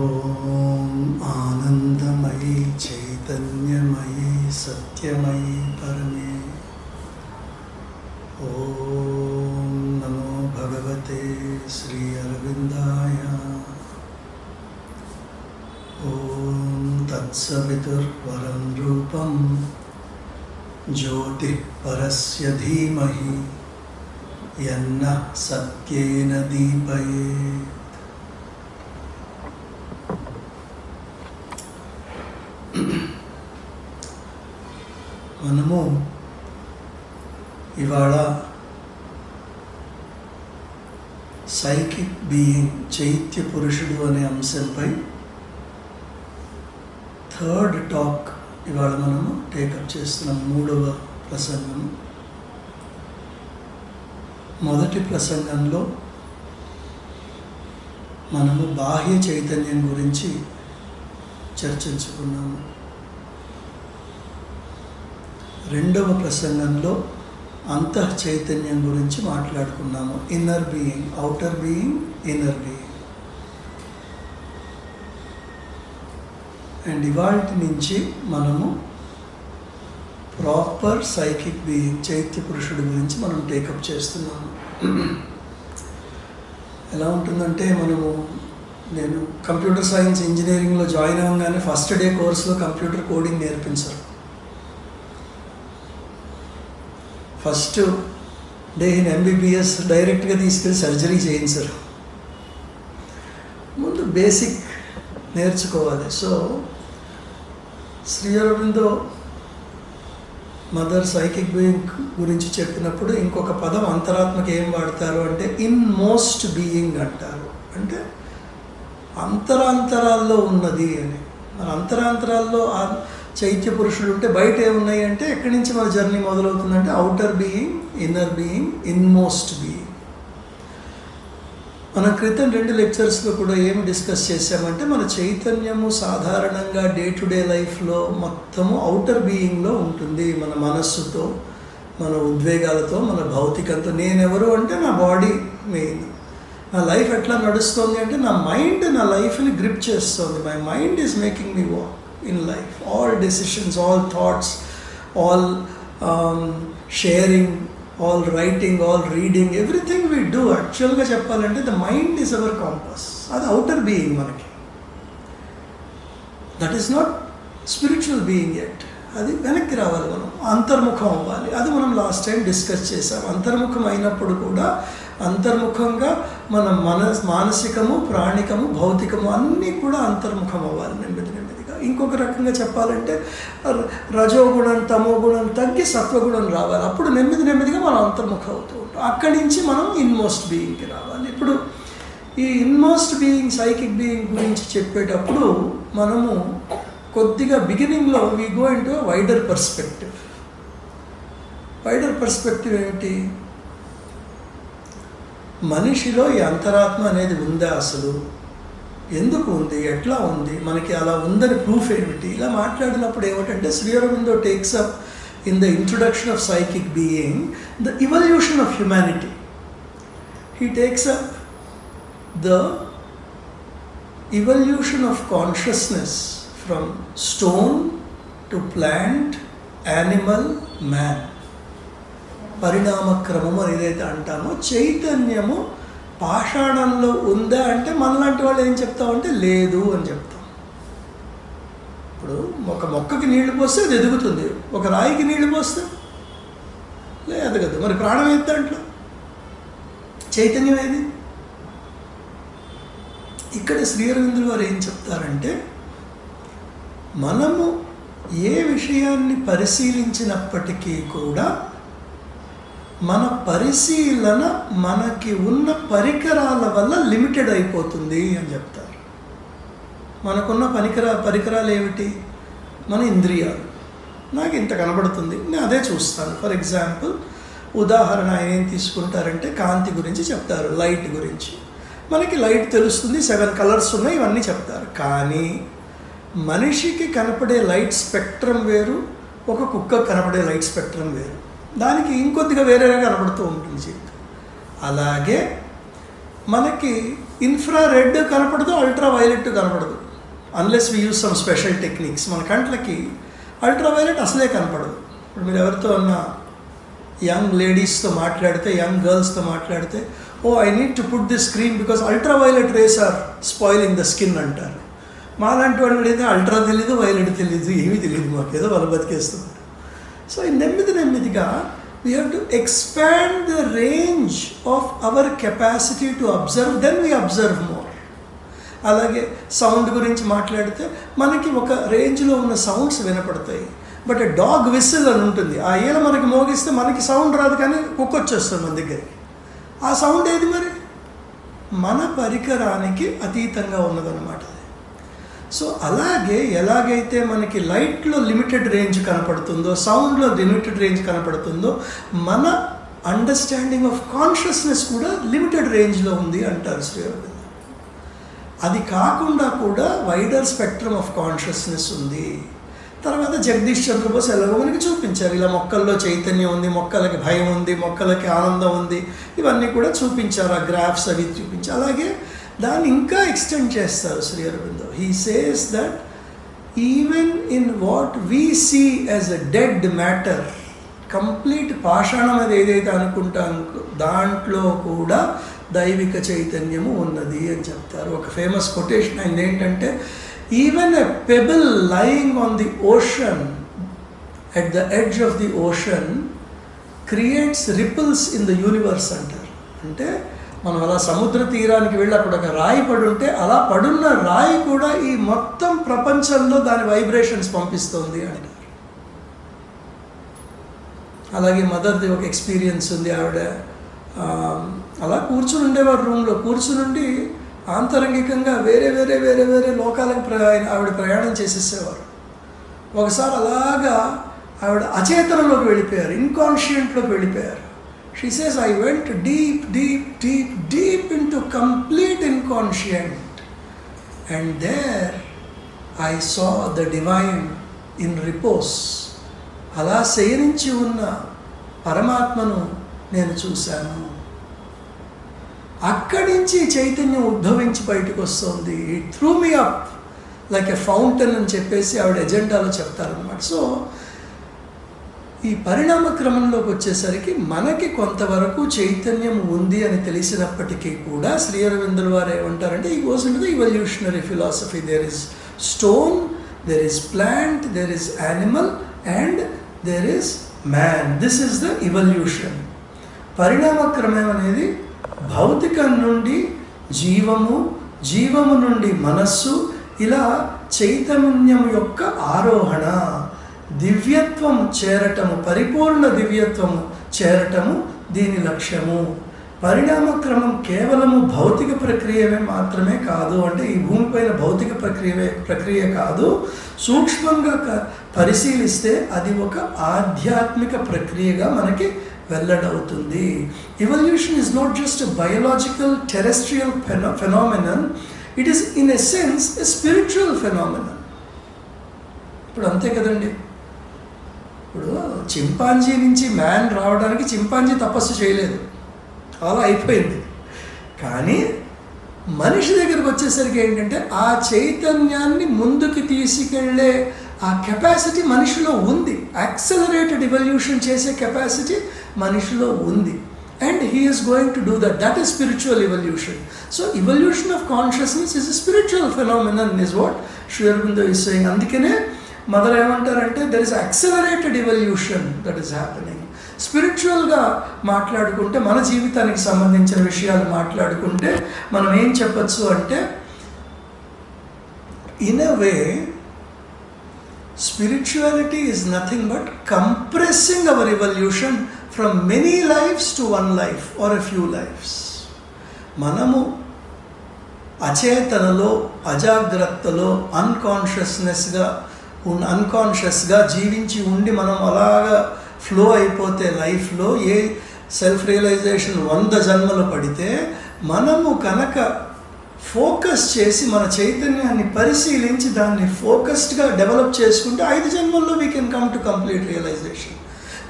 ఓం ఆనందమయీ చైతన్యమయీ సత్యమయీ పరమే. ఓం నమో భగవతే శ్రీ అరవిందాయ. ఓం తత్సవితుర్వరం రూపం జ్యోతిః పరస్య ధీమహి యన్నః సత్యేన దీపయేత్. మనము ఇవాళ సైకిక్ బీయింగ్, చైత్య పురుషుడు అనే అంశంపై థర్డ్ టాక్ ఇవాళ మనము టేకప్ చేస్తున్నాం. 3వ ప్రసంగం. మొదటి ప్రసంగంలో మనము బాహ్య చైతన్యం గురించి చర్చించుకున్నాము. 2వ ప్రసంగంలో అంతః చైతన్యం గురించి మాట్లాడుకున్నాము. Inner being, outer being, inner being. And ఇవాల్టి నుంచి మనము ప్రాపర్ సైకిక్ బీయింగ్, చైత్య పురుషుడి గురించి మనం టేకప్ చేస్తున్నాము. ఎలా ఉంటుందంటే, నేను కంప్యూటర్ సైన్స్ ఇంజనీరింగ్లో జాయిన్ అవ్వగానే ఫస్ట్ డే కోర్సులో కంప్యూటర్ కోడింగ్ నేర్పించారు. ఫస్ట్ డే ఇన్ ఎంబీబీఎస్ డైరెక్ట్గా తీసుకెళ్ళి సర్జరీ చేయించారు. ముందు బేసిక్ నేర్చుకోవాలి. So Shri Aurobindo mother psychic being గురించి చెప్పినప్పుడు ఇంకొక పదం అంతరాత్మకి ఏం వాడతారు అంటే ఇన్ మోస్ట్ బీయింగ్ అంటారు. అంటే అంతరాంతరాల్లో ఉన్నది అని. మన అంతరాంతరాల్లో చైత్య పురుషుడు ఉంటే బయట ఏమున్నాయి అంటే ఎక్కడి నుంచి మన జర్నీ మొదలవుతుందంటే outer being, inner being, inmost being. మన క్రితం 2 లెక్చర్స్లో కూడా ఏమి డిస్కస్ చేసామంటే మన చైతన్యము సాధారణంగా డే టు డే లైఫ్లో మొత్తము ఔటర్ బీయింగ్లో ఉంటుంది. మన మనస్సుతో, మన ఉద్వేగాలతో, మన భౌతికంతో. నేనెవరు అంటే నా బాడీ మెయిన్. నా లైఫ్ ఎట్లా నడుస్తుంది అంటే నా మైండ్ నా లైఫ్ని గ్రిప్ చేస్తుంది. My mind is making me walk in life. All decisions, all thoughts, all sharing, all writing, all reading, everything we do, actually ga cheppalante the mind is our compass. Adi outer being manaki. That is not spiritual being yet. అది వెనక్కి రావాలి, మనం అంతర్ముఖం అవ్వాలి. అది మనం last time discuss చేసాం. అంతర్ముఖం అయినప్పుడు కూడా అంతర్ముఖంగా మన మానసికము, ప్రాణికము, భౌతికము అన్నీ కూడా అంతర్ముఖం అవ్వాలి నెమ్మదిగా. ఇంకొక రకంగా చెప్పాలంటే రజోగుణం, తమోగుణం తగ్గి సత్వగుణం రావాలి. అప్పుడు నెమ్మదిగా మనం అంతర్ముఖం అవుతూ ఉంటాం. అక్కడి నుంచి మనం ఇన్మోస్ట్ బీయింగ్కి రావాలి. ఇప్పుడు ఈ ఇన్మోస్ట్ బీయింగ్, సైకిక్ బీయింగ్ గురించి చెప్పేటప్పుడు మనము కొద్దిగా బిగినింగ్లో we go into wider perspective. Wider perspective ఏమిటి? మనిషిలో ఈ అంతరాత్మ అనేది ఉందా, అసలు ఎందుకు ఉంది, ఎట్లా ఉంది, మనకి అలా ఉందని ప్రూఫ్ ఏమిటి? ఇలా మాట్లాడినప్పుడు ఏమిటంటే Shri Aurobindo takes up in the introduction of psychic being the evolution of humanity. He takes up the evolution of consciousness from stone to plant, animal, man. పరిణామ క్రమం అని ఏదైతే అంటామో, చైతన్యము పాషాణంలో ఉందా అంటే మనలాంటి వాళ్ళు ఏం చెప్తామంటే లేదు అని చెప్తాం. ఇప్పుడు ఒక మొక్కకి నీళ్లు పోస్తే అది ఎదుగుతుంది, ఒక రాయికి నీళ్లు పోస్తే ఎదగదు. మరి ప్రాణం ఏది దాంట్లో? చైతన్యం ఏది? ఇక్కడ శ్రీ అరవిందులు వారు ఏం చెప్తారంటే, మనము ఏ విషయాన్ని పరిశీలించినప్పటికీ కూడా మన పరిశీలన మనకి ఉన్న పరికరాల వల్ల లిమిటెడ్ అయిపోతుంది అని చెప్తారు. మనకున్న పరికరాలు ఏమిటి? మన ఇంద్రియాలు. నాకు ఇంత కనబడుతుంది, నేను అదే చూస్తాను. ఫర్ ఎగ్జాంపుల్, ఉదాహరణ ఆయన ఏం తీసుకుంటారంటే కాంతి గురించి చెప్తారు, లైట్ గురించి. మనకి లైట్ తెలుస్తుంది, 7 కలర్స్ ఉన్నాయి, ఇవన్నీ చెప్తారు. కానీ మనిషికి కనపడే లైట్ స్పెక్ట్రమ్ వేరు, ఒక కుక్క కనపడే లైట్ స్పెక్ట్రమ్ వేరు. దానికి ఇంకొద్దిగా వేరేగా కనబడుతూ ఉంటుంది జీవితం. అలాగే మనకి ఇన్ఫ్రారెడ్ కనపడదు, అల్ట్రా వైలెట్ కనపడదు, unless we use some special techniques. మన కంట్లకి అల్ట్రా వైలెట్ అసలే కనపడదు. ఇప్పుడు మీరు ఎవరితో అన్నా యంగ్ లేడీస్తో మాట్లాడితే, యంగ్ గర్ల్స్తో మాట్లాడితే, oh I need to put this cream because ultraviolet rays are spoiling the skin అంటారు. మాలాంటి వాళ్ళు అయితే అల్ట్రా తెలీదు, వైలెట్ తెలీదు, ఏమీ తెలియదు మాకు, ఏదో వాళ్ళు బతికేస్తుంది. సో నెమ్మదిగా we have to expand the range of our capacity to observe, then we observe more. అలాగే సౌండ్ గురించి మాట్లాడితే మనకి ఒక రేంజ్లో ఉన్న సౌండ్స్ వినపడతాయి. బట్ డాగ్ విసిల్ అని ఉంటుంది, ఆ ఈల మనకి మోగిస్తే మనకి సౌండ్ రాదు, కానీ కుక్క వచ్చేస్తుంది మన దగ్గరికి. ఆ సౌండ్ ఏది మరి? మన పరికరానికి అతీతంగా ఉన్నదన్నమాట. సో అలాగే ఎలాగైతే మనకి లైట్లో లిమిటెడ్ రేంజ్ కనపడుతుందో, సౌండ్లో లిమిటెడ్ రేంజ్ కనపడుతుందో, మన అండర్స్టాండింగ్ ఆఫ్ కాన్షియస్నెస్ కూడా లిమిటెడ్ రేంజ్లో ఉంది అంటారు శ్రీ అరవింద్. అది కాకుండా కూడా వైడర్ స్పెక్ట్రమ్ ఆఫ్ కాన్షియస్నెస్ ఉంది. తర్వాత జగదీష్ చంద్రబోస్ ఎలాగో మనకి చూపించారు, ఇలా మొక్కల్లో చైతన్యం ఉంది, మొక్కలకి భయం ఉంది, మొక్కలకి ఆనందం ఉంది, ఇవన్నీ కూడా చూపించారు, ఆ గ్రాఫ్స్ అవి చూపించారు. అలాగే దాన్ని ఇంకా ఎక్స్టెండ్ చేస్తారు Shri Aurobindo. He says that even in what we see as a dead matter, complete పాషాణం అది ఏదైతే అనుకుంటాం దాంట్లో కూడా దైవిక చైతన్యము ఉన్నది అని చెప్తారు. ఒక ఫేమస్ కొటేషన్ అయింది ఏంటంటే, even a pebble lying on the ocean at the edge of the ocean creates ripples in the universe అంటారు. అంటే మనం అలా సముద్ర తీరానికి వెళ్ళి అక్కడ ఒక రాయి పడి ఉంటే, అలా పడున్న రాయి కూడా ఈ మొత్తం ప్రపంచంలో దాని వైబ్రేషన్స్ పంపిస్తుంది అంటారు. అలాగే మదర్ది ఒక ఎక్స్పీరియన్స్ ఉంది. ఆవిడ అలా కూర్చుని ఉండేవారు, రూమ్లో కూర్చునుండి ఆంతరంగికంగా వేరే వేరే వేరే వేరే లోకాలకు ఆవిడ ప్రయాణం చేసేసేవారు. ఒకసారి అలాగా ఆవిడ అచేతనంలోకి వెళ్ళిపోయారు, ఇన్కాన్షియంట్లోకి వెళ్ళిపోయారు. She says, I went deep into complete inconscient, and there I saw the divine in repose. అలా శయనించి ఉన్న పరమాత్మను నేను చూశాను. అక్కడి నుంచి చైతన్యం ఉద్భవించి బయటకు వస్తుంది. It through me up like a fountain అని చెప్పేసి ఆవిడ ఎజెండాలో చెప్తారనమాట. సో ఈ పరిణామ క్రమంలోకి వచ్చేసరికి మనకి కొంతవరకు చైతన్యం ఉంది అని తెలిసినప్పటికీ కూడా శ్రీ అరవిందుల వారు ఏమంటారంటే, ఈ goes into the evolutionary philosophy. There is stone, there is plant, there is animal and there is man. This is the evolution. పరిణామ క్రమం అనేది భౌతికం నుండి జీవము, జీవము నుండి మనస్సు, ఇలా చైతన్యం యొక్క ఆరోహణ, దివ్యత్వం చేరటము, పరిపూర్ణ దివ్యత్వము చేరటము దీని లక్ష్యము. పరిణామ క్రమం కేవలము భౌతిక ప్రక్రియమే మాత్రమే కాదు, అంటే ఈ భూమిపైన భౌతిక ప్రక్రియ కాదు. సూక్ష్మంగా పరిశీలిస్తే అది ఒక ఆధ్యాత్మిక ప్రక్రియగా మనకి వెల్లడవుతుంది. Evolution is not just biological terrestrial phenomenon, it is in a sense a spiritual phenomenon. ఇప్పుడు అంతే కదండి, ఇప్పుడు చింపాంజీ నుంచి మ్యాన్ రావడానికి చింపాంజీ తపస్సు చేయలేదు, అలా అయిపోయింది. కానీ మనిషి దగ్గరకు వచ్చేసరికి ఏంటంటే ఆ చైతన్యాన్ని ముందుకు తీసుకెళ్లే ఆ కెపాసిటీ మనిషిలో ఉంది. యాక్సలరేటెడ్ ఇవల్యూషన్ చేసే కెపాసిటీ మనిషిలో ఉంది. And he is going to do that. That is spiritual evolution. So evolution of consciousness is a spiritual phenomenon is what Shri Aurobindo is saying. అందుకనే మదర్ ఏమంటారంటే, there is accelerated evolution that is happening. స్పిరిచువల్గా మాట్లాడుకుంటే, మన జీవితానికి సంబంధించిన విషయాలు మాట్లాడుకుంటే మనం ఏం చెప్పచ్చు అంటే, in a way spirituality is nothing but compressing our evolution from many lives to one life or a few lives. మనము అచేతనలో, అజాగ్రత్తలో, అన్కాన్షియస్గా జీవించి ఉండి మనం అలాగా ఫ్లో అయిపోతే లైఫ్లో ఏ సెల్ఫ్ రియలైజేషన్ 100 జన్మలు పడితే, మనము కనుక ఫోకస్ చేసి మన చైతన్యాన్ని పరిశీలించి దాన్ని ఫోకస్డ్గా డెవలప్ చేసుకుంటే 5 జన్మల్లో we can come to complete realization.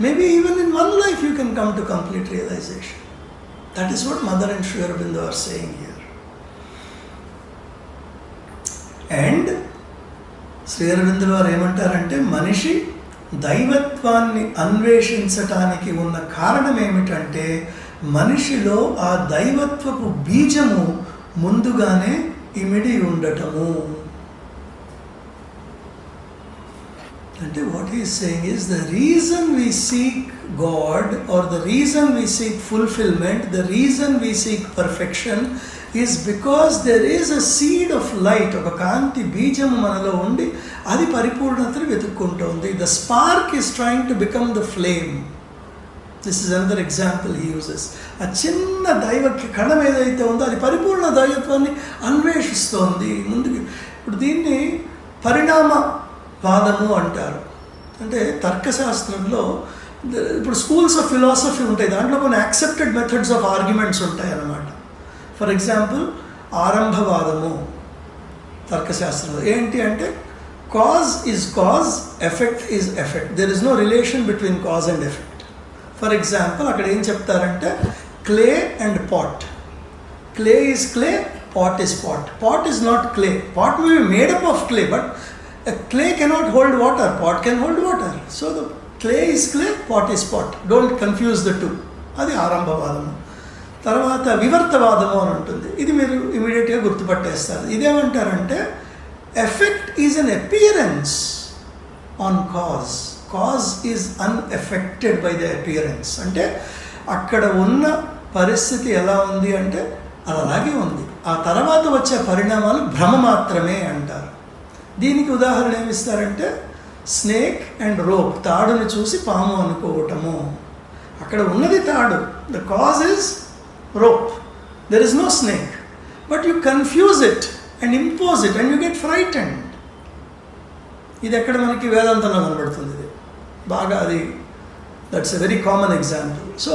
Maybe even in 1 life you can come to complete realization. That is what Mother and Shri Aurobindo are saying here. And Shri అరవిందుల వారు ఏమంటారంటే మనిషి దైవత్వాన్ని అన్వేషించటానికి ఉన్న కారణం ఏమిటంటే మనిషిలో ఆ దైవత్వపు బీజము ముందుగానే ఇమిడి ఉండటము. అంటే what is saying is the reason we seek God or the reason we seek fulfilment, the reason we seek perfection is because there is a seed of light. ఒక కాంతి బీజము మనలో ఉండి అది పరిపూర్ణతను వెతుక్కుంటోంది. The spark is trying to become the flame. This is another example he uses. ఆ చిన్న దైవ కణం ఏదైతే ఉందో అది పరిపూర్ణ దైవత్వాన్ని అన్వేషిస్తోంది ముందుకు. ఇప్పుడు దీన్ని పరిణామవాదము అంటారు. అంటే తర్కశాస్త్రంలో ఇప్పుడు స్కూల్స్ ఆఫ్ ఫిలాసఫీ ఉంటాయి, దాంట్లో కొన్ని యాక్సెప్టెడ్ మెథడ్స్ ఆఫ్ ఆర్గ్యుమెంట్స్ ఉంటాయి అన్నమాట. ఫర్ ఎగ్జాంపుల్ ఆరంభవాదము తర్కశాస్త్రంలో ఏంటి అంటే cause is cause, effect is effect, there is no relation between cause and effect. For example అక్కడ ఏం చెప్తారంటే clay and pot. Clay is clay, pot is pot. Pot is not clay. Pot may be made up of clay, but clay cannot hold water, pot can hold water. So the clay is clay, pot is pot. Don't confuse the two. అది ఆరంభవాదము. తర్వాత వివర్తవాదము అని ఉంటుంది. ఇది మీరు ఇమీడియట్గా గుర్తుపట్టేస్తారు. ఇదేమంటారంటే effect is an appearance on cause, cause is unaffected by the appearance. అంటే అక్కడ ఉన్న పరిస్థితి ఎలా ఉంది అంటే అది అలాగే ఉంది, ఆ తర్వాత వచ్చే పరిణామాలు భ్రమ మాత్రమే అంటారు. దీనికి ఉదాహరణ ఏమిస్తారంటే స్నేక్ అండ్ రోప్. తాడుని చూసి పాము అనుకోవటము. అక్కడ ఉన్నది తాడు, the cause is rope, there is no snake, but you confuse it and impose it and you get frightened. ఇది ఎక్కడ మనకి వేదాంతంలో కనబడుతుంది. ఇది బాగా అది that's a very common example. So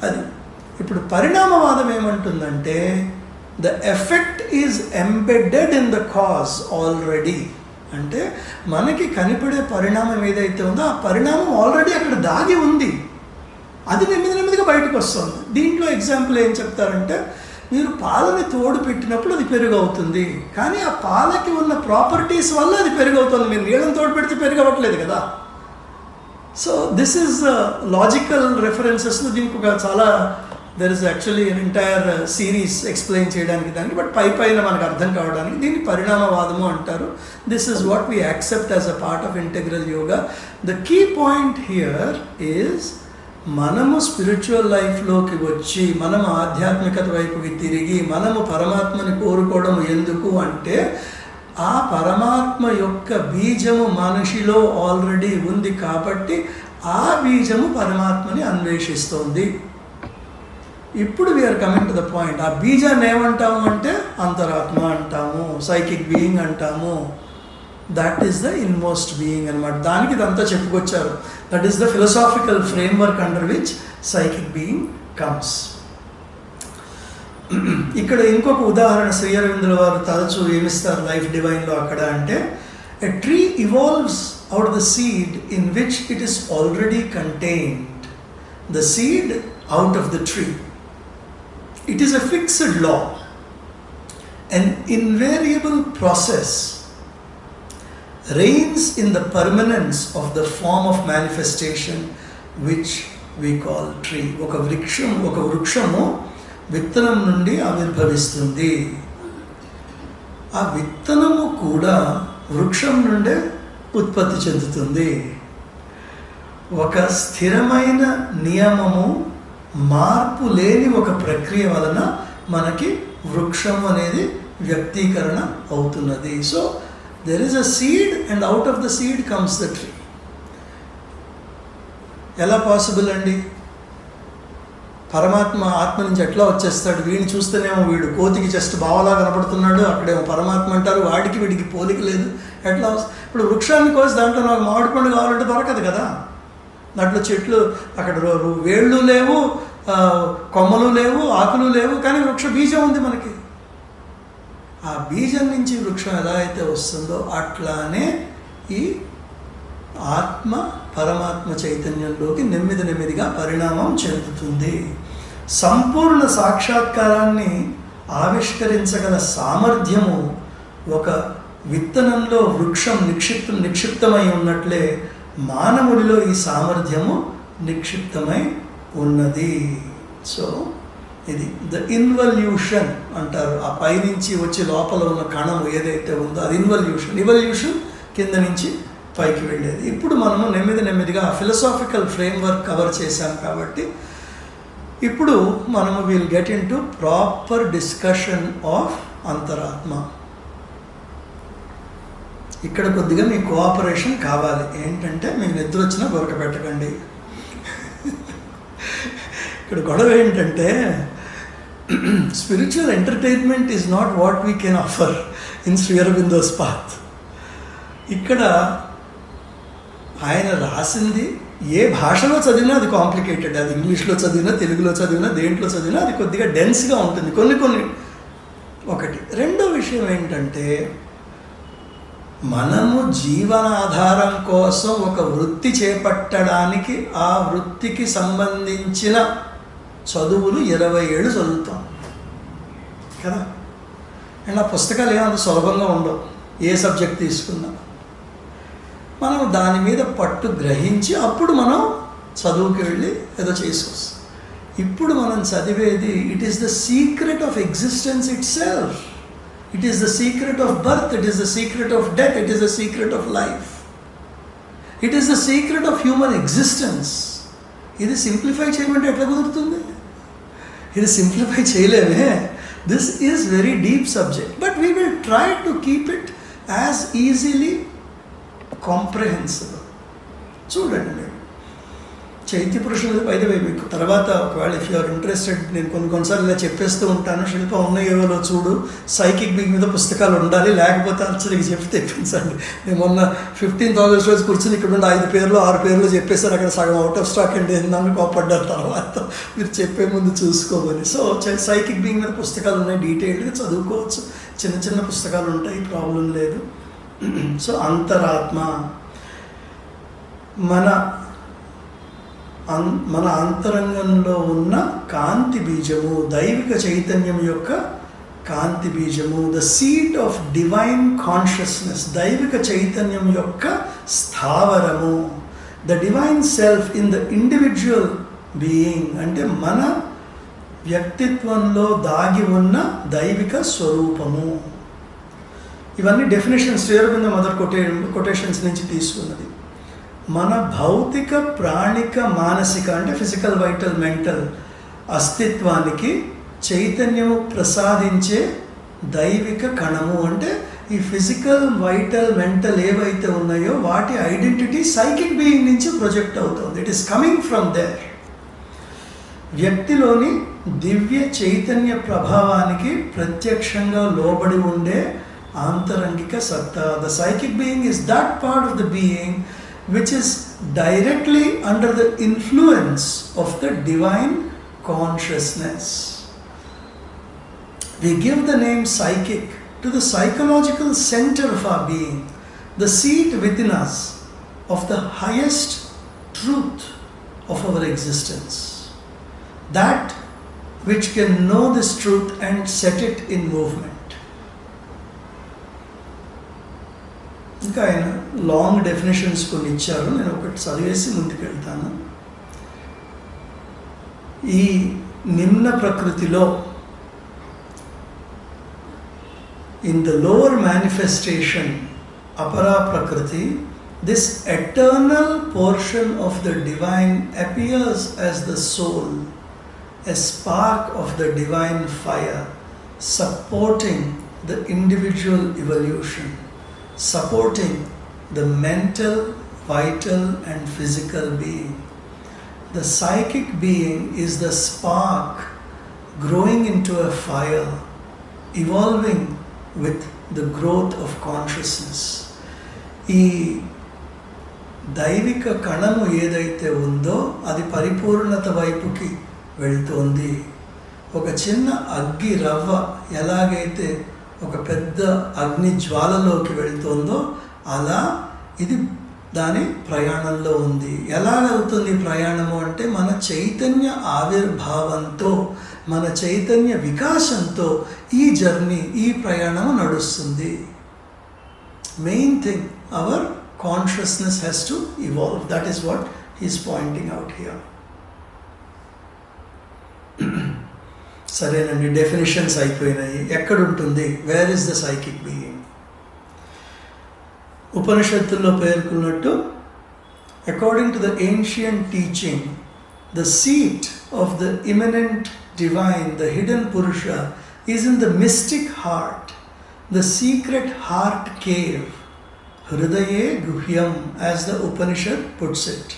అది ఇప్పుడు పరిణామవాదం ఏమంటుందంటే the effect is embedded in the cause already. అంటే మనకి కనిపడే పరిణామం ఏదైతే ఉందో ఆ పరిణామం ఆల్రెడీ అక్కడ దాగి ఉంది, అది నెమ్మదిగా బయటకు వస్తుంది. దీంట్లో ఎగ్జాంపుల్ ఏం చెప్తారంటే మీరు పాలని తోడు పెట్టినప్పుడు అది పెరుగు అవుతుంది, కానీ ఆ పాలకి ఉన్న ప్రాపర్టీస్ వల్ల అది పెరుగు అవుతుంది. మీరు నీళ్ళని తోడు పెడితే పెరుగు అవ్వట్లేదు కదా. సో దిస్ ఈజ్ లాజికల్ రెఫరెన్సెస్లో దీనికి ఒక చాలా there is actually an entire series explain చేయడానికి దానికి, బట్ పైన మనకు అర్థం కావడానికి దీన్ని పరిణామవాదము అంటారు. This is what we accept as a part of integral yoga. The key point here is మనము స్పిరిచువల్ లైఫ్లోకి వచ్చి మనము ఆధ్యాత్మికత వైపుకి తిరిగి మనము పరమాత్మని కోరుకోవడం ఎందుకు అంటే ఆ పరమాత్మ యొక్క బీజము మనిషిలో ఆల్రెడీ ఉంది కాబట్టి ఆ బీజము పరమాత్మని అన్వేషిస్తోంది. ఇప్పుడు we are coming to the point. ఆ బీజాన్ని ఏమంటాము అంటే అంతరాత్మ అంటాము, సైకిక్ బీయింగ్ అంటాము. That is the inmost being అనమాట. దానికి ఇదంతా చెప్పుకొచ్చారు. That is the philosophical framework under which psychic being comes. ఇక్కడ ఇంకొక ఉదాహరణ శ్రీ అరవిందుల వారు తరచూ ఏమిస్తారు లైఫ్ డివైన్లో అక్కడ అంటే a tree evolves out the seed in which it is already contained. The seed out of the tree. It is a fixed law, an invariable process reigns in the permanence of the form of manifestation which we call tree. ఒక వృక్షము విత్తనం నుండి ఆవిర్భవిస్తుంది. ఆ విత్తనము కూడా వృక్షం నుండే ఉత్పత్తి చెందుతుంది. ఒక స్థిరమైన నియమము, మార్పు లేని ఒక ప్రక్రియ వలన మనకి వృక్షం అనేది వ్యక్తీకరణ అవుతున్నది. So there is a seed and out of the seed comes the tree. ఎలా పాసిబుల్ అండి? పరమాత్మ ఆత్మ నుంచి ఎట్లా వచ్చేస్తాడు? వీడిని చూస్తేనేమో వీడు కోతికి జస్ట్ బావలా కనపడుతున్నాడు, అక్కడేమో పరమాత్మ అంటారు, వాడికి వీడికి పోలిక లేదు. ఎట్లా? ఇప్పుడు వృక్షాన్ని కోసి దాంట్లో నాకు మామిడి పండు కావాలంటే దొరకదు కదా. దాంట్లో చెట్లు అక్కడ వేళ్ళు లేవు, కొమ్మలు లేవు, ఆకులు లేవు, కానీ వృక్ష బీజం ఉంది మనకి. ఆ బీజం నుంచి వృక్షం ఎలా అయితే వస్తుందో అట్లానే ఈ ఆత్మ పరమాత్మ చైతన్యంలోకి నెమ్మదిగా పరిణామం చెందుతుంది. సంపూర్ణ సాక్షాత్కారాన్ని ఆవిష్కరించగల సామర్థ్యము ఒక విత్తనంలో వృక్షం నిక్షిప్తమై ఉన్నట్లే మానవుడిలో ఈ సామర్థ్యము నిక్షిప్తమై ఉన్నది. సో ఇది ద ఇన్వల్యూషన్ అంటారు. ఆ పైనుంచి వచ్చి లోపల ఉన్న కణము ఏదైతే ఉందో అది ఇవల్యూషన్ కింద నుంచి పైకి వెళ్ళేది. ఇప్పుడు మనము నెమ్మదిగా ఫిలసాఫికల్ ఫ్రేమ్వర్క్ కవర్ చేశాం కాబట్టి ఇప్పుడు మనము will get in to proper discussion of అంతరాత్మ. ఇక్కడ కొద్దిగా మీ కోఆపరేషన్ కావాలి. ఏంటంటే మీకు నిద్ర వచ్చినా గొరక పెట్టకండి. ఇక్కడ గొడవ ఏంటంటే spiritual entertainment is not what we can offer in Shri Aurobindo's path. ఇక్కడ ఆయన రాసింది ఏ భాషలో చదివినా అది కాంప్లికేటెడ్. అది ఇంగ్లీష్లో చదివినా, తెలుగులో చదివినా, దేంట్లో చదివినా అది కొద్దిగా డెన్స్గా ఉంటుంది కొన్ని. ఒకటి. రెండో విషయం ఏంటంటే మనము జీవనాధారం కోసం ఒక వృత్తి చేపట్టడానికి ఆ వృత్తికి సంబంధించిన చదువులు 27 చదువుతాం కదా. అండ్ ఆ పుస్తకాలు ఏమంత సులభంగా ఉండవు. ఏ సబ్జెక్ట్ తీసుకున్నా మనం దాని మీద పట్టు గ్రహించి అప్పుడు మనం చదువుకి వెళ్ళి ఏదో చేసుకోవచ్చు. ఇప్పుడు మనం చదివేది it is the secret of existence itself. It is the secret of birth, it is the secret of death, it is the secret of life, it is the secret of human existence. ఇది simplify చేయమంటే ఎట్లా కుదురుతుంది? ఇది simplify చేయలేమే. This is very deep subject, but we will try to keep it as easily comprehensible. చూడండి మీరు చైత్య పురుషులు అయితే మీకు తర్వాత ఒకవేళ ఇఫ్ యూఆర్ ఇంట్రెస్టెడ్, నేను కొన్నిసార్లు ఇలా చెప్పేస్తూ ఉంటాను, శిల్ప ఉన్నాయేవో చూడు, సైకిక్ బిగ్ మీద పుస్తకాలు ఉండాలి, లేకపోతే అచ్చరికి చెప్పి తెప్పించండి. నేను మొన్న 15th ఆగస్ట్ రోజు కూర్చొని ఇక్కడ ఉండి 5 పేర్లు 6 పేర్లు చెప్పేశారు. అక్కడ సగం అవుట్ ఆఫ్ స్టాక్ అండి నన్ను కోపడ్డారు. తర్వాత మీరు చెప్పే ముందు చూసుకోమని. సో సైకిక్ బిగ్ మీద పుస్తకాలు ఉన్నాయి, డీటెయిల్డ్గా చదువుకోవచ్చు. చిన్న పుస్తకాలు ఉంటాయి, ప్రాబ్లం లేదు. సో అంతరాత్మ మన అంతరంగంలో ఉన్న కాంతి బీజము, దైవిక చైతన్యం యొక్క కాంతి బీజము, the seat of divine consciousness, దైవిక చైతన్యం యొక్క స్థావరము, the divine self in the individual being, అంటే మన వ్యక్తిత్వంలో దాగి ఉన్న దైవిక స్వరూపము. ఇవన్నీ definitions Shri Aurobindo Mother quotations నుంచి తీసుకున్నది. మన భౌతిక, ప్రాణిక, మానసిక అంటే ఫిజికల్, వైటల్, మెంటల్ అస్తిత్వానికి చైతన్యము ప్రసాదించే దైవిక కణము. అంటే ఈ ఫిజికల్, వైటల్, మెంటల్ ఏవైతే ఉన్నాయో వాటి ఐడెంటిటీ సైకిక్ బీయింగ్ నుంచి ప్రొజెక్ట్ అవుతుంది. It is coming from there. వ్యక్తిలోని దివ్య చైతన్య ప్రభావానికి ప్రత్యక్షంగా లోబడి ఉండే ఆంతరంగిక సత్తా. The psychic being is that part of the being which is directly under the influence of the divine consciousness. We give the name psychic to the psychological center of our being, the seat within us of the highest truth of our existence, that which can know this truth and set it in movement. ఇంకా ఆయన long definitions కొన్ని ఇచ్చారు, నేను ఒకటి చదివేసి ముందుకు వెళ్తాను. ఈ నిమ్న ప్రకృతిలో, ఇన్ ద లోవర్ మేనిఫెస్టేషన్ అపరా ప్రకృతి, this eternal portion of the divine appears as the soul, a spark of the divine fire, supporting the individual evolution, supporting the mental, vital and physical being. The psychic being is the spark growing into a fire, evolving with the growth of consciousness. ఈ దైవిక కణము ఏదైతే ఉందో అది పరిపూర్ణత వైపుకి వెళ్తోంది. ఒక చిన్న అగ్గి రవ్వ ఎలాగైతే ఒక పెద్ద అగ్ని జ్వాలలోకి వెళ్తుందో అలా ఇది దాని ప్రయాణంలో ఉంది. ఎలాగవుతుంది ప్రయాణము అంటే మన చైతన్య ఆవిర్భావంతో, మన చైతన్య వికాసంతో ఈ జర్నీ, ఈ ప్రయాణము నడుస్తుంది. Main thing, our consciousness has to evolve. That is what he's pointing out here. సరేనండి, డెఫినేషన్స్ అయిపోయినాయి. ఎక్కడుంటుంది? Where is the psychic being? ఉపనిషత్తుల్లో పేర్కొన్నట్టు, according to the ancient teaching, the seat of the immanent divine, the hidden Purusha, is in the mystic heart, the secret heart cave, Hridaye Guhyam, as the Upanishad puts it.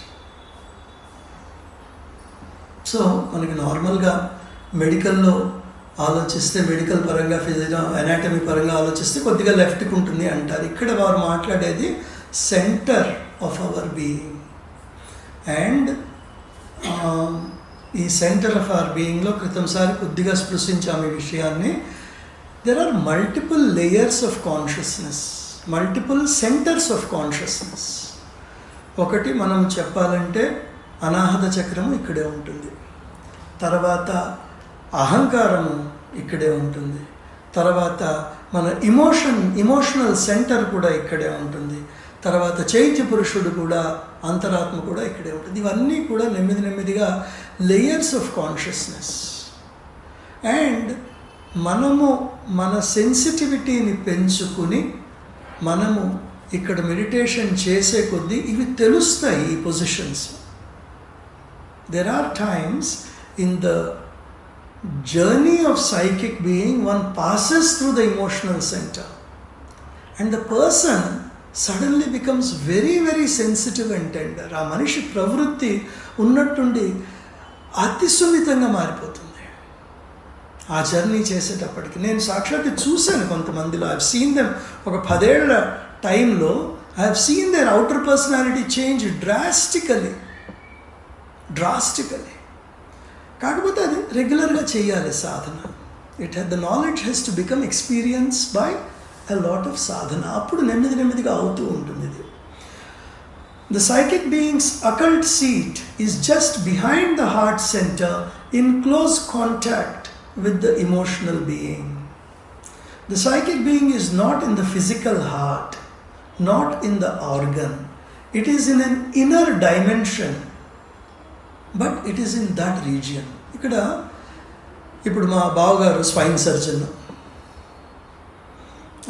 So, మనకి నార్మల్గా మెడికల్లో ఆలోచిస్తే, medical పరంగా, anatomy పరంగా ఆలోచిస్తే కొద్దిగా లెఫ్ట్కి ఉంటుంది అంటారు. ఇక్కడ వారు మాట్లాడేది centre of our being. And ఈ సెంటర్ ఆఫ్ అవర్ బీయింగ్లో క్రితంసారి కొద్దిగా స్పృశించాము ఈ విషయాన్ని. There are multiple layers of consciousness, multiple centres of consciousness. ఒకటి మనం చెప్పాలంటే అనాహత చక్రము ఇక్కడే ఉంటుంది, తర్వాత అహంకారము ఇక్కడే ఉంటుంది, తర్వాత మన ఇమోషనల్ సెంటర్ కూడా ఇక్కడే ఉంటుంది, తర్వాత చైత్య పురుషుడు కూడా, అంతరాత్మ కూడా ఇక్కడే ఉంటుంది. ఇవన్నీ కూడా నెమ్మదిగా లేయర్స్ ఆఫ్ కాన్షియస్నెస్. అండ్ మనము మన సెన్సిటివిటీని పెంచుకుని మనము ఇక్కడ మెడిటేషన్ చేసే కొద్దీ ఇవి తెలుస్తాయి, ఈ positions. There are times in the journey of psychic being, one passes through the emotional center and the person suddenly becomes very very sensitive and tender. ఆ మనిషి ప్రవృత్తి ఉన్నట్టుండి అతి సున్నితంగా మారిపోతుంది ఆ జర్నీ చేసేటప్పటికి. నేను సాక్షాత్తు చూశాను కొంతమందిలో. I have seen them. ఒక 10 ఏళ్ల టైంలో I have seen their outer personality change drastically. కాకపోతే అది రెగ్యులర్గా చేయాలి సాధన. The knowledge has to become experience by a lot of sadhana. అప్పుడు నెమ్మదిగా అవుతూ ఉంటుంది ఇది. The psychic being's occult seat is just behind the heart center in close contact with the emotional being. The psychic being is not in the physical heart, not in the organ. It is in an inner dimension, but it is in that region. ఇక్కడ ఇప్పుడు మా బావగారు spine surgeon.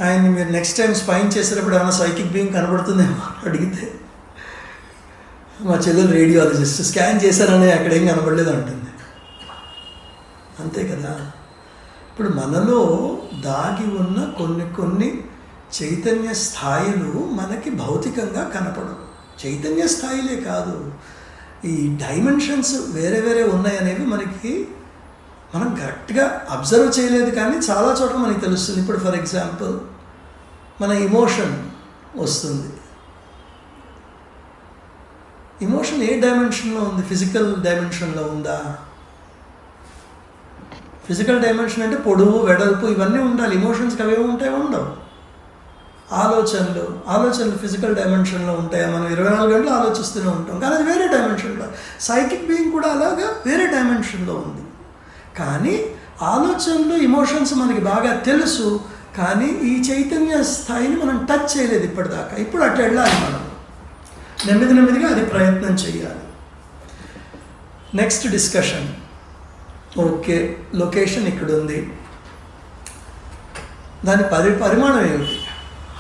ఆయన్ని మీరు next time spine చేసేటప్పుడు ఏమైనా psychic being కనబడుతుందేమో అడిగితే, మా చెల్లెలు రేడియాలజిస్ట్, స్కాన్ చేశారని అక్కడ ఏం కనబడలేదు అంటుంది. అంతే కదా. ఇప్పుడు మనలో దాగి ఉన్న కొన్ని చైతన్య స్థాయిలు మనకి భౌతికంగా కనపడవు. చైతన్య స్థాయిలే కాదు, ఈ డైమెన్షన్స్ వేరే ఉన్నాయనేవి మనం కరెక్ట్గా అబ్జర్వ్ చేయలేదు, కానీ చాలా చోట్ల మనకి తెలుస్తుంది. ఇప్పుడు ఫర్ ఎగ్జాంపుల్ మన ఇమోషన్ వస్తుంది. ఇమోషన్ ఏ డైమెన్షన్లో ఉంది? ఫిజికల్ డైమెన్షన్లో ఉందా? ఫిజికల్ డైమెన్షన్ అంటే పొడవు, వెడల్పు ఇవన్నీ ఉండాలి. ఇమోషన్స్కి అవే ఉంటాయి? ఉండవు. ఆలోచనలు ఫిజికల్ డైమెన్షన్లో ఉంటాయా? మనం 24 గంటలు ఆలోచిస్తూనే ఉంటాం, కానీ అది వేరే డైమెన్షన్లో. సైకిక్ బీయింగ్ కూడా అలాగా వేరే డైమెన్షన్లో ఉంది. కానీ ఆలోచనలు, ఇమోషన్స్ మనకి బాగా తెలుసు, కానీ ఈ చైతన్య స్థాయిని మనం టచ్ చేయలేదు ఇప్పటిదాకా. ఇప్పుడు అట్లా వెళ్ళాలి మనం, నెమ్మదిగా అది ప్రయత్నం చేయాలి. Next discussion. ఓకే, లొకేషన్ ఇక్కడ ఉంది, దాని పరిమాణం ఏమిటి?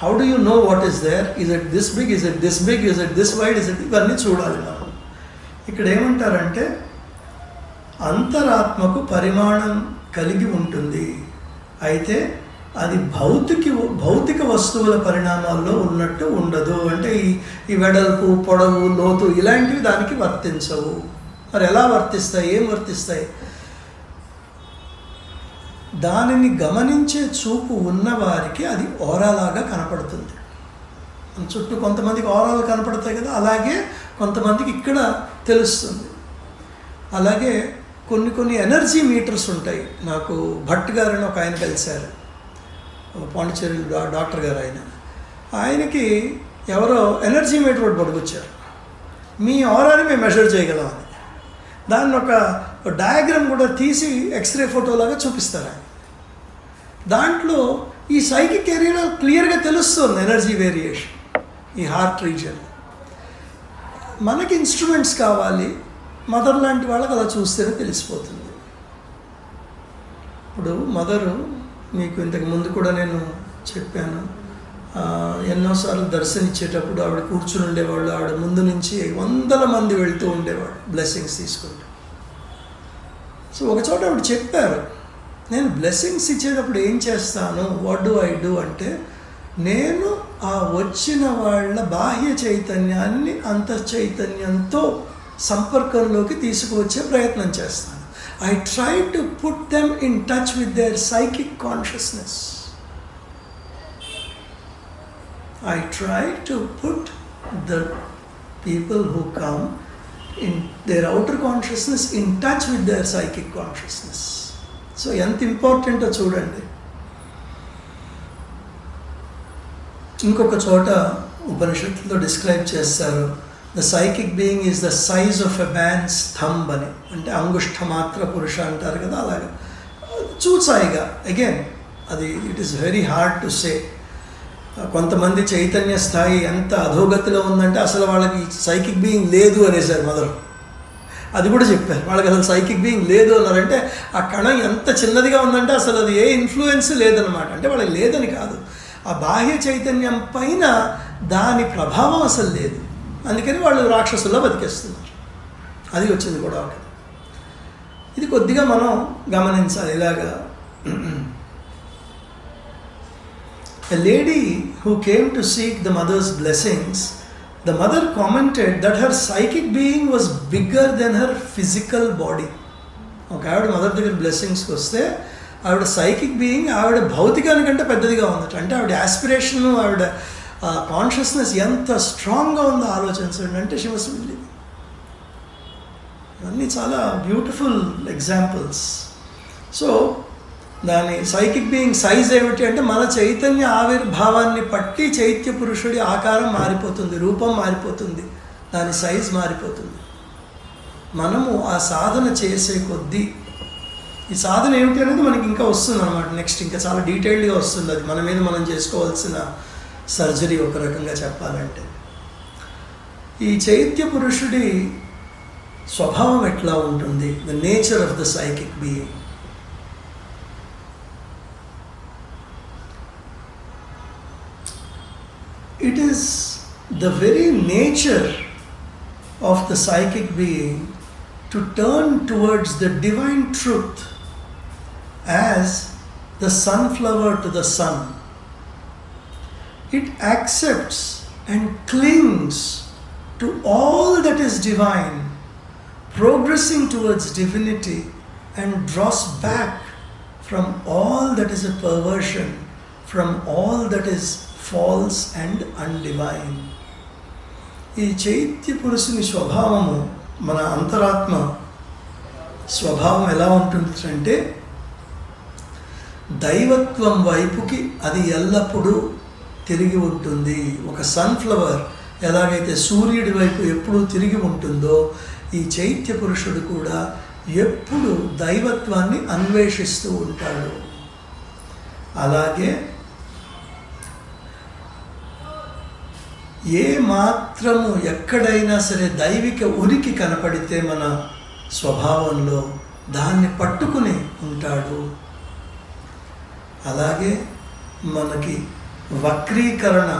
How do you know what is there? Is it this big, is it this big, is it this wide, is it, ఇవన్నీ చూడాలి మనం. ఇక్కడ ఏమంటారంటే అంతరాత్మకు పరిమాణం కలిగి ఉంటుంది, అయితే అది భౌతిక వస్తువుల పరిణామాల్లో ఉన్నట్టు ఉండదు. అంటే ఈ వెడల్పు, పొడవు, లోతు ఇలాంటివి దానికి వర్తించవు. మరి ఎలా వర్తిస్తాయి? ఏం వర్తిస్తాయి? దానిని గమనించే చూపు ఉన్నవారికి అది ఓరాలాగా కనపడుతుంది. చుట్టూ కొంతమందికి ఓరాలు కనపడతాయి కదా, అలాగే కొంతమందికి ఇక్కడ తెలుస్తుంది. అలాగే కొన్ని ఎనర్జీ మీటర్స్ ఉంటాయి. నాకు భట్ గారని ఒక ఆయన కలిశారు, పాండిచేరి డాక్టర్ గారు. ఆయనకి ఎవరో ఎనర్జీ మీటర్ ఒకటి పట్టుకొచ్చారు. మీ ఆరాని మేము మెజర్ చేయగలమని దాన్ని ఒక డయాగ్రామ్ కూడా తీసి ఎక్స్రే ఫోటోలాగా చూపిస్తారు ఆయన. దాంట్లో ఈ సైకిక్ ఏరియాలో క్లియర్గా తెలుస్తుంది ఎనర్జీ వేరియేషన్ ఈ హార్ట్ రీజియన్. మనకి ఇన్స్ట్రుమెంట్స్ కావాలి, మదర్ లాంటి వాళ్ళకి అలా చూస్తేనే తెలిసిపోతుంది. ఇప్పుడు మదరు మీకు ఇంతకు ముందు కూడా నేను చెప్పాను, ఎన్నోసార్లు దర్శనిచ్చేటప్పుడు ఆవిడ కూర్చుని ఉండేవాళ్ళు, ఆవిడ ముందు నుంచి వందల మంది వెళ్తూ ఉండేవాళ్ళు బ్లెస్సింగ్స్ తీసుకుంటూ. సో ఒక చోట ఆవిడ చెప్పారు, నేను బ్లెస్సింగ్స్ ఇచ్చేటప్పుడు ఏం చేస్తాను, వాట్ డూ ఐ డూ అంటే, నేను ఆ వచ్చిన వాళ్ళ బాహ్య చైతన్యాన్ని అంతఃచైతన్యంతో సంపర్కంలోకి తీసుకువచ్చే ప్రయత్నం చేస్తాను. I try to put them in touch with their psychic consciousness. I try to put the people who come in their outer consciousness in touch with their psychic consciousness. So, ఎంత ఇంపార్టెంటో చూడండి. ఇంకొక చోట ఉపనిషత్తులో డిస్క్రైబ్ చేస్తారు, the psychic being is the size of a man's thumb అని. అంటే అంగుష్ఠ మాత్ర పురుష అంటారు కదా, అలాగా చూసాయిగా. అగైన్ అది it is very hard to say. కొంతమంది చైతన్య స్థాయి ఎంత అధోగతిలో ఉందంటే అసలు వాళ్ళకి సైకిక్ బీయింగ్ లేదు అనేసారు మొదలు. అది కూడా చెప్పారు, వాళ్ళకి అసలు సైకిక్ బీయింగ్ లేదు అన్నారంటే ఆ కణం ఎంత చిన్నదిగా ఉందంటే అసలు అది ఏ ఇన్ఫ్లుయెన్స్ లేదనమాట. అంటే వాళ్ళకి లేదని కాదు, ఆ బాహ్య చైతన్యం పైన దాని ప్రభావం అసలు లేదు. అందుకని వాళ్ళు రాక్షసుల్లో బతికేస్తున్నారు. అది వచ్చింది కూడా ఒకటి. ఇది కొద్దిగా మనం గమనించాలి. ఇలాగా a lady who came to seek the mother's blessings, the mother commented that her psychic being was bigger than her physical body. ఒక ఆవిడ మదర్ దగ్గర బ్లెస్సింగ్స్కి వస్తే ఆవిడ సైకిక్ బీయింగ్ ఆవిడ భౌతికానికంటే పెద్దదిగా ఉందట. అంటే ఆవిడ యాస్పిరేషన్, ఆవిడ కాన్షియస్నెస్ ఎంత స్ట్రాంగ్గా ఉందో ఆలోచించండి. అంటే షీ వాస్ బిలీవింగ్. ఇవన్నీ చాలా బ్యూటిఫుల్ ఎగ్జాంపుల్స్. సో దాని సైకిక్ బీయింగ్ సైజ్ ఏమిటి అంటే, మన చైతన్య ఆవిర్భావాన్ని బట్టి చైత్య పురుషుడి ఆకారం మారిపోతుంది, రూపం మారిపోతుంది, దాని సైజ్ మారిపోతుంది. మనము ఆ సాధన చేసే కొద్దీ, ఈ సాధన ఏమిటి అనేది మనకి ఇంకా వస్తుంది అనమాట. నెక్స్ట్ ఇంకా చాలా డీటెయిల్డ్గా వస్తుంది. అది మన మీద మనం చేసుకోవాల్సిన సర్జరీ ఒక రకంగా చెప్పాలంటే. ఈ చైత్య పురుషుడి స్వభావం ఎట్లా ఉంటుంది, the nature of the psychic being. It is the very nature of the psychic being to turn towards the divine truth as the sunflower to the sun. It accepts and clings to all that is divine, progressing towards divinity, and draws back from all that is a perversion, from all that is false and undivine. ఈ చైత్య పురుషుని స్వభావము, మన అంతరాత్మ స్వభావం ఎలా ఉంటుంది అంటే, దైవత్వం వైపుకి అది ఎల్లప్పుడూ తిరిగి ఉంటుంది. ఒక సన్ఫ్లవర్ ఎలాగైతే సూర్యుడి వైపు ఎప్పుడూ తిరిగి ఉంటుందో, ఈ చైత్య పురుషుడు కూడా ఎప్పుడు దైవత్వాన్ని అన్వేషిస్తూ ఉంటాడు. అలాగే ఏ మాత్రము ఎక్కడైనా సరే దైవిక ఉనికి కనపడితే మన స్వభావంలో దాన్ని పట్టుకుని ఉంటాడు. అలాగే మనకి వక్రీకరణ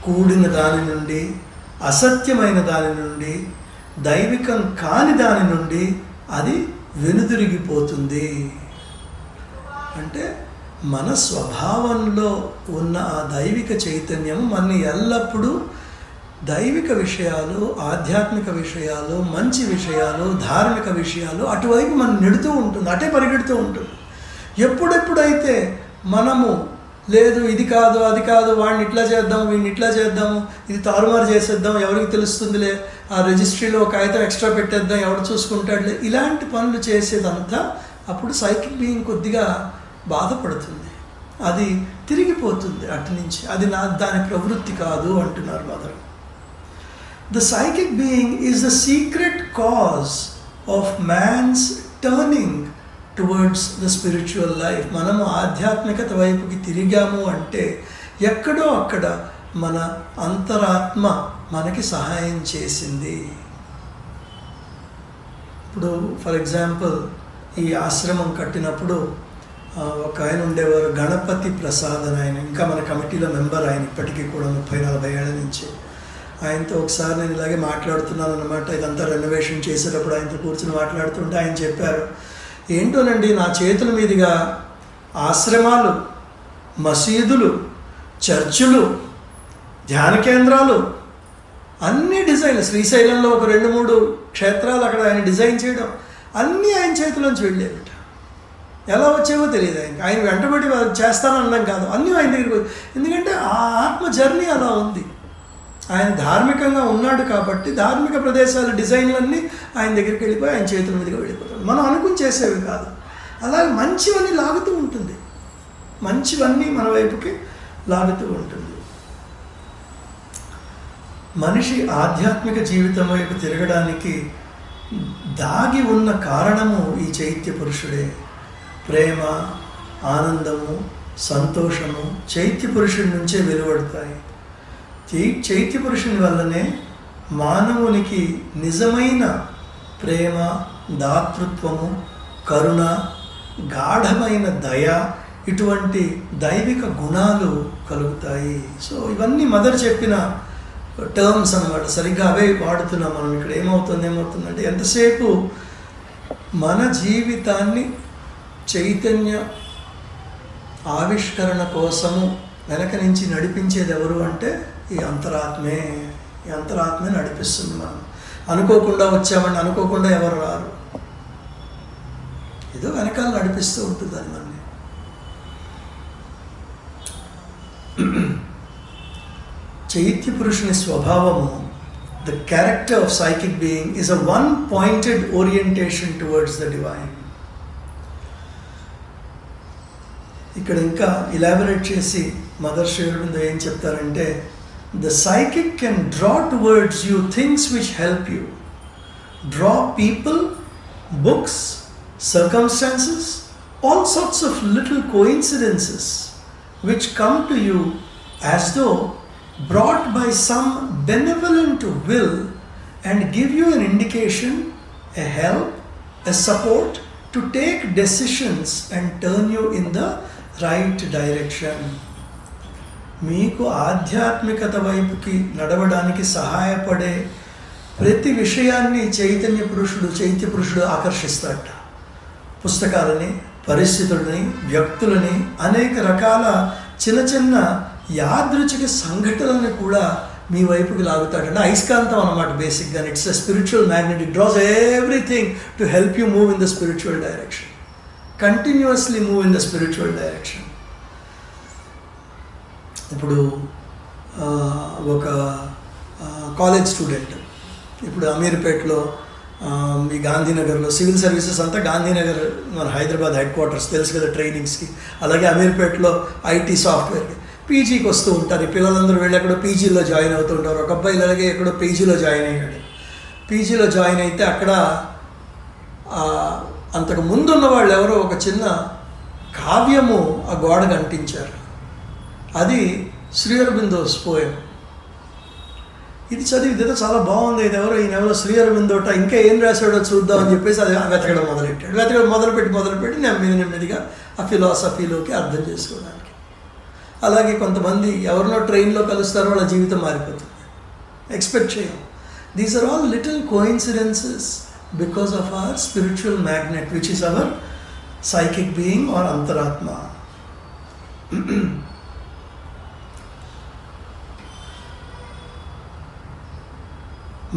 కూడిన దాని నుండి, అసత్యమైన దాని నుండి, దైవికం కాని దాని నుండి అది వెనుదిరిగిపోతుంది. అంటే మన స్వభావంలో ఉన్న ఆ దైవిక చైతన్యం మన ఎల్లప్పుడూ దైవిక విషయాలు, ఆధ్యాత్మిక విషయాలు, మంచి విషయాలు, ధార్మిక విషయాలు అటువైపు మనం నెడుతూ ఉంటుంది, అటే పరిగెడుతూ ఉంటుంది. ఎప్పుడెప్పుడైతే మనము లేదు ఇది కాదు అది కాదు, వాడిని ఇట్లా చేద్దాం, వీడిని ఇట్లా చేద్దాము, ఇది తారుమారు చేసేద్దాం, ఎవరికి తెలుస్తుందిలే, ఆ రిజిస్ట్రీలో ఒక కాగితం ఎక్స్ట్రా పెట్టేద్దాం, ఎవడు చూసుకుంటాడులే, ఇలాంటి పనులు చేసేదంతా అప్పుడు సైకిక్ బీయింగ్ కొద్దిగా బాధపడుతుంది, అది తిరిగిపోతుంది అటు నుంచి. అది దాని ప్రవృత్తి కాదు అంటున్నారు Mother. The psychic being is the secret cause of man's turning towards the spiritual life. మనము ఆధ్యాత్మికత వైపుకి తిరిగాము అంటే ఎక్కడో అక్కడ మన అంతరాత్మ మనకి సహాయం చేసింది. ఇప్పుడు ఫర్ ఎగ్జాంపుల్ ఈ ఆశ్రమం కట్టినప్పుడు ఒక ఆయన ఉండేవారు, గణపతి ప్రసాద్ అని. ఆయన ఇంకా మన కమిటీలో మెంబర్. ఆయన ఇప్పటికీ కూడా 30-40 ఏళ్ళ నుంచి. ఆయనతో ఒకసారి నేను ఇలాగే మాట్లాడుతున్నాను అనమాట. ఇదంతా రెనోవేషన్ చేసేటప్పుడు ఆయనతో కూర్చొని మాట్లాడుతుంటే ఆయన చెప్పారు, ఏంటోనండి నా చేతుల మీదుగా ఆశ్రమాలు, మసీదులు, చర్చులు, ధ్యాన కేంద్రాలు అన్ని డిజైన్, శ్రీశైలంలో ఒక 2-3 క్షేత్రాలు అక్కడ ఆయన డిజైన్ చేయడం అన్నీ ఆయన చేతిలోంచి వెళ్ళేవిట. ఎలా వచ్చేవో తెలియదు. ఆయన వెంటబడి చేస్తానన్నాం కాదు, అన్నీ ఆయన దగ్గరికి. ఎందుకంటే ఆ ఆత్మ జర్నీ అలా ఉంది. ఆయన ధార్మికంగా ఉన్నాడు కాబట్టి ధార్మిక ప్రదేశాల డిజైన్లన్నీ ఆయన దగ్గరికి వెళ్ళిపోయి ఆయన చేతుల మీదుగా వెళ్ళిపోతాడు. మనం అనుకుని చేసేవి కాదు. అలాగే మంచివన్నీ లాగుతూ ఉంటుంది, మంచివన్నీ మన వైపుకి లాగుతూ ఉంటుంది. మనిషి ఆధ్యాత్మిక జీవితం వైపు తిరగడానికి దాగి ఉన్న కారణము ఈ చైత్య పురుషుడే. ప్రేమ, ఆనందము, సంతోషము చైత్య పురుషుడి నుంచే వెలువడతాయి. చైత్య పురుషుని వల్లనే మానవునికి నిజమైన ప్రేమ, దాతృత్వము, కరుణ, గాఢమైన దయ, ఇటువంటి దైవిక గుణాలు కలుగుతాయి. సో ఇవన్నీ మదర్ చెప్పిన టర్మ్స్ అన్నమాట. సరిగ్గా అవే వాడుతున్నాం మనం ఇక్కడ. ఏమవుతుందంటే ఎంతసేపు మన జీవితాన్ని చైతన్య ఆవిష్కరణ కోసము వెనక నుంచి నడిపించేది ఎవరు అంటే ఈ అంతరాత్మే. ఈ అంతరాత్మే నడిపిస్తుంది. మనం అనుకోకుండా వచ్చామని అనుకోకుండా ఎవరు రారు, ఏదో వెనకాల నడిపిస్తూ ఉంటుంది అది మనని. చైత్య పురుషుని స్వభావము, the character of psychic being is a one pointed orientation towards the divine. ఇక్కడ ఇంకా ఇలాబరేట్ చేసి మదర్ శ్రీ అరవిందో ఏం చెప్తారంటే, the psychic can draw towards you things which help you. Draw people, books, circumstances, all sorts of little coincidences which come to you as though brought by some benevolent will and give you an indication, a help, a support to take decisions and turn you in the right direction. మీకు ఆధ్యాత్మికత వైపుకి నడవడానికి సహాయపడే ప్రతి విషయాన్ని చైతన్య పురుషుడు ఆకర్షిస్తాడట. పుస్తకాలని, పరిస్థితులని, వ్యక్తులని, అనేక రకాల చిన్న చిన్న యాదృచ్ఛిక సంఘటనలను కూడా మీ వైపుకి లాగుతాడంటే అయస్కాంతం అన్నమాట బేసిక్గా. It's a spiritual magnet. It draws everything to help you move in the spiritual direction, continuously move in the spiritual direction. ఇప్పుడు ఒక కాలేజ్ స్టూడెంట్ ఇప్పుడు అమీర్పేటలో, ఈ గాంధీనగర్లో సివిల్ సర్వీసెస్ అంతా గాంధీనగర్ మన హైదరాబాద్ హెడ్ క్వార్టర్స్ తెలుసు కదా ట్రైనింగ్స్కి. అలాగే అమీర్పేటలో ఐటీ సాఫ్ట్వేర్కి పీజీకి వస్తూ ఉంటారు. ఈ పిల్లలందరూ వెళ్ళి ఎక్కడో పీజీలో జాయిన్ అవుతూ ఉంటారు. ఒక అబ్బాయి అలాగే ఎక్కడో పీజీలో జాయిన్ అయ్యాడు. పీజీలో జాయిన్ అయితే అక్కడ అంతకు ముందున్న వాళ్ళు ఎవరో ఒక చిన్న కావ్యము ఆ గోడకు అంటించారు. అది శ్రీ అరబిందోస్ పోయం. ఇది చదివి ఇదేదో చాలా బాగుంది, ఇది ఈయనెవరో శ్రీ అరబిందోట, ఇంకా ఏం రాశాడో చూద్దామని చెప్పేసి అది వెతకడం మొదలెట్టాడు. మొదలుపెట్టి నెమ్మదిగా ఆ ఫిలాసఫీలోకి అర్థం చేసుకోవడానికి. అలాగే కొంతమంది ఎవరినో ట్రైన్లో కలుస్తారో వాళ్ళ జీవితం మారిపోతుంది. ఎక్స్పెక్ట్ చేయం. These are all little coincidences because of our spiritual magnet which is our psychic being or అంతరాత్మ.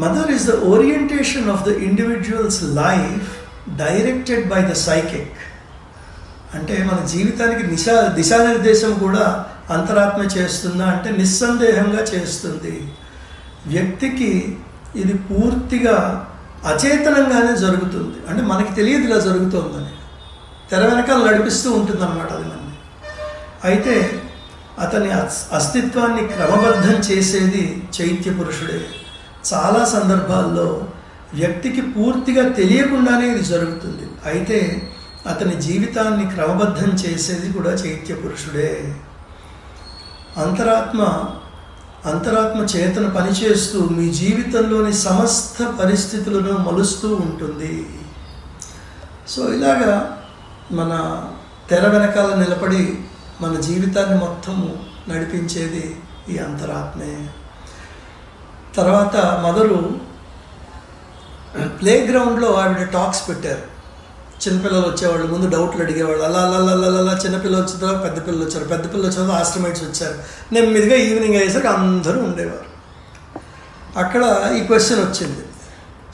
Mother is the orientation of the individual's life directed by the psychic. అంటే మన జీవితానికి దిశానిర్దేశం కూడా అంతరాత్మ చేస్తుందా అంటే నిస్సందేహంగా చేస్తుంది. వ్యక్తికి ఇది పూర్తిగా అచేతనంగానే జరుగుతుంది. అంటే మనకి తెలియదు ఇలా జరుగుతుందని, తెర వెనకాల నడిపిస్తూ ఉంటుంది అన్నమాట అది మనని. అయితే అతని అస్తిత్వాన్ని క్రమబద్ధం చేసేది చైత్య పురుషుడే. చాలా సందర్భాల్లో వ్యక్తికి పూర్తిగా తెలియకుండానే ఇది జరుగుతుంది. అయితే అతని జీవితాన్ని క్రమబద్ధం చేసేది కూడా చైత్య పురుషుడే. అంతరాత్మ చేతన పనిచేస్తూ మీ జీవితంలోని సమస్త పరిస్థితులను మలుస్తూ ఉంటుంది. సో ఇలాగా మన తెర వెనకాల నిలబడి మన జీవితాన్ని మొత్తము నడిపించేది ఈ అంతరాత్మే. తర్వాత మదరు ప్లే గ్రౌండ్లో ఆవిడ టాక్స్ పెట్టారు. చిన్నపిల్లలు వచ్చేవాళ్ళు, ముందు డౌట్లు అడిగేవాళ్ళు, అలా అలా అలా అలా చిన్నపిల్లలు వచ్చిన తర్వాత పెద్ద పిల్లలు వచ్చారు, పెద్ద పిల్లలు వచ్చిన తర్వాత ఆశ్రమేట్స్ వచ్చారు, నెమ్మదిగా ఈవినింగ్ అయ్యేసరికి అందరూ ఉండేవారు. అక్కడ ఈ క్వశ్చన్ వచ్చింది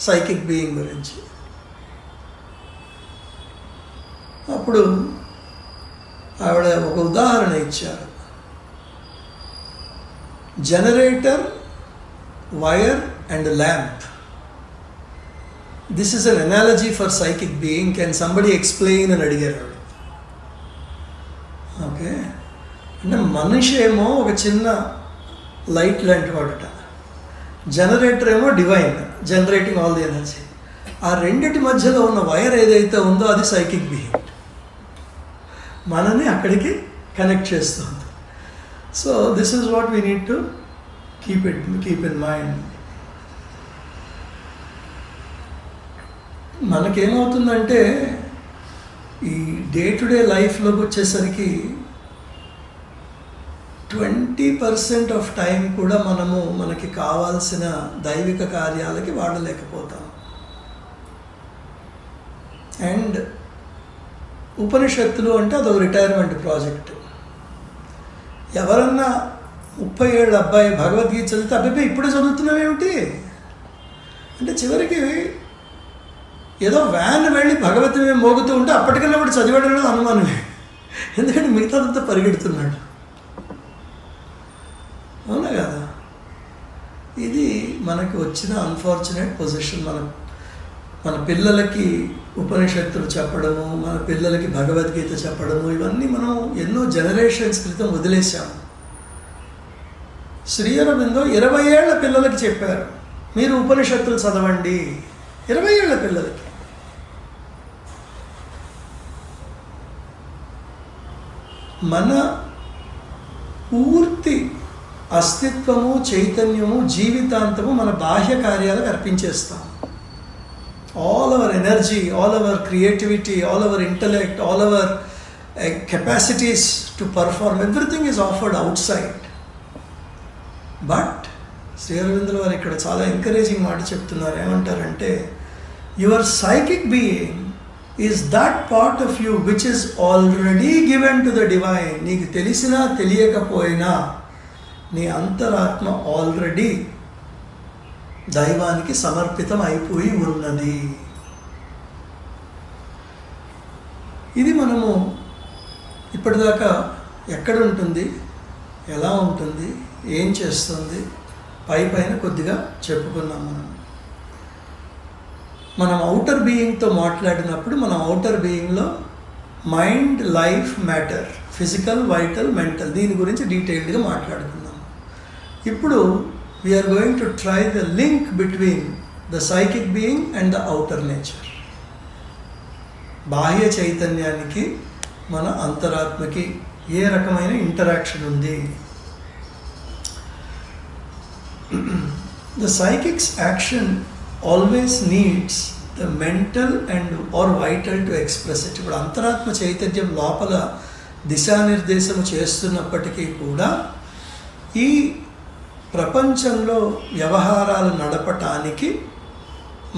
సైకిక్ బీయింగ్ గురించి. అప్పుడు ఆవిడ ఒక ఉదాహరణ ఇచ్చారు. Generator, wire and lamp. This is an analogy for psychic being. Can somebody explain అని అడిగారు. ఓకే, అంటే మనిషి ఏమో ఒక చిన్న లైట్ లాంటి వాడట, జనరేటర్ ఏమో divine, generating all the energy. ఆ రెండిటి మధ్యలో ఉన్న వైర్ ఏదైతే ఉందో అది సైకిక్ బీయింగ్, మనని అక్కడికి కనెక్ట్ చేస్తుంది. So this is what we need to keep in mind. మనకేమవుతుందంటే ఈ డే టు డే లైఫ్లోకి వచ్చేసరికి 20% ఆఫ్ టైం కూడా మనకి కావాల్సిన దైవిక కార్యాలకి వాడలేకపోతాం. అండ్ ఉపనిషత్తులు అంటే అదొక రిటైర్మెంట్ ప్రాజెక్ట్. ఎవరన్నా 30 ఏళ్ళ అబ్బాయి భగవద్గీత చదివితే అబ్బాయి ఇప్పుడే చదువుతున్నావేమిటి అంటే చివరికి ఏదో వ్యాన్ వెళ్ళి భగవద్గీత మోగుతూ ఉంటే అప్పటికల్లా కూడా చదివాడు అనేది అనుమానమే. ఎందుకంటే మిగతాదంతా పరిగెడుతున్నాడు. అవునా కదా? ఇది మనకి వచ్చిన అన్ఫార్చునేట్ పొజిషన్. మన పిల్లలకి ఉపనిషత్తులు చెప్పడము, మన పిల్లలకి భగవద్గీత చెప్పడము, ఇవన్నీ మనం ఎన్నో జనరేషన్స్ క్రితం వదిలేసాము. శ్రీ అరవిందో 20 ఏళ్ల పిల్లలకి చెప్పారు, మీరు ఉపనిషత్తులు చదవండి. 20 ఏళ్ల పిల్లలకి. మన పూర్తి అస్తిత్వము, చైతన్యము, జీవితాంతము మన బాహ్య కార్యాలకు అర్పించేస్తాం. All our energy, all our creativity, all our intellect, all our capacities to perform, everything is offered outside. But Shri అరవిందుల వారు ఇక్కడ చాలా ఎంకరేజింగ్ మాట చెప్తున్నారు. ఏమంటారంటే, your psychic being is that part of you which is already given to the divine. నీకు తెలిసినా తెలియకపోయినా నీ అంతరాత్మ ఆల్రెడీ దైవానికి సమర్పితం అయిపోయి ఉన్నది. ఇది మనము ఇప్పటిదాకా ఎక్కడ ఉంటుంది, ఎలా ఉంటుంది, ఏం చేస్తుంది, పైన కొద్దిగా చెప్పుకున్నాం. మనం ఔటర్ బీయింగ్తో మాట్లాడినప్పుడు మనం ఔటర్ బీయింగ్లో mind, life, matter, physical, vital, mental, దీని గురించి డీటెయిల్డ్గా మాట్లాడుకున్నాం. ఇప్పుడు we are going to try the link between the psychic being and the outer nature. బాహ్య చైతన్యానికి మన అంతరాత్మకి ఏ రకమైన ఇంటరాక్షన్ ఉంది. The psychic's action always needs the mental and or vital to express it. ఇప్పుడు అంతరాత్మ చైతన్యం లోపల దిశానిర్దేశం చేస్తున్నప్పటికీ కూడా ఈ ప్రపంచంలో వ్యవహారాలు నడపటానికి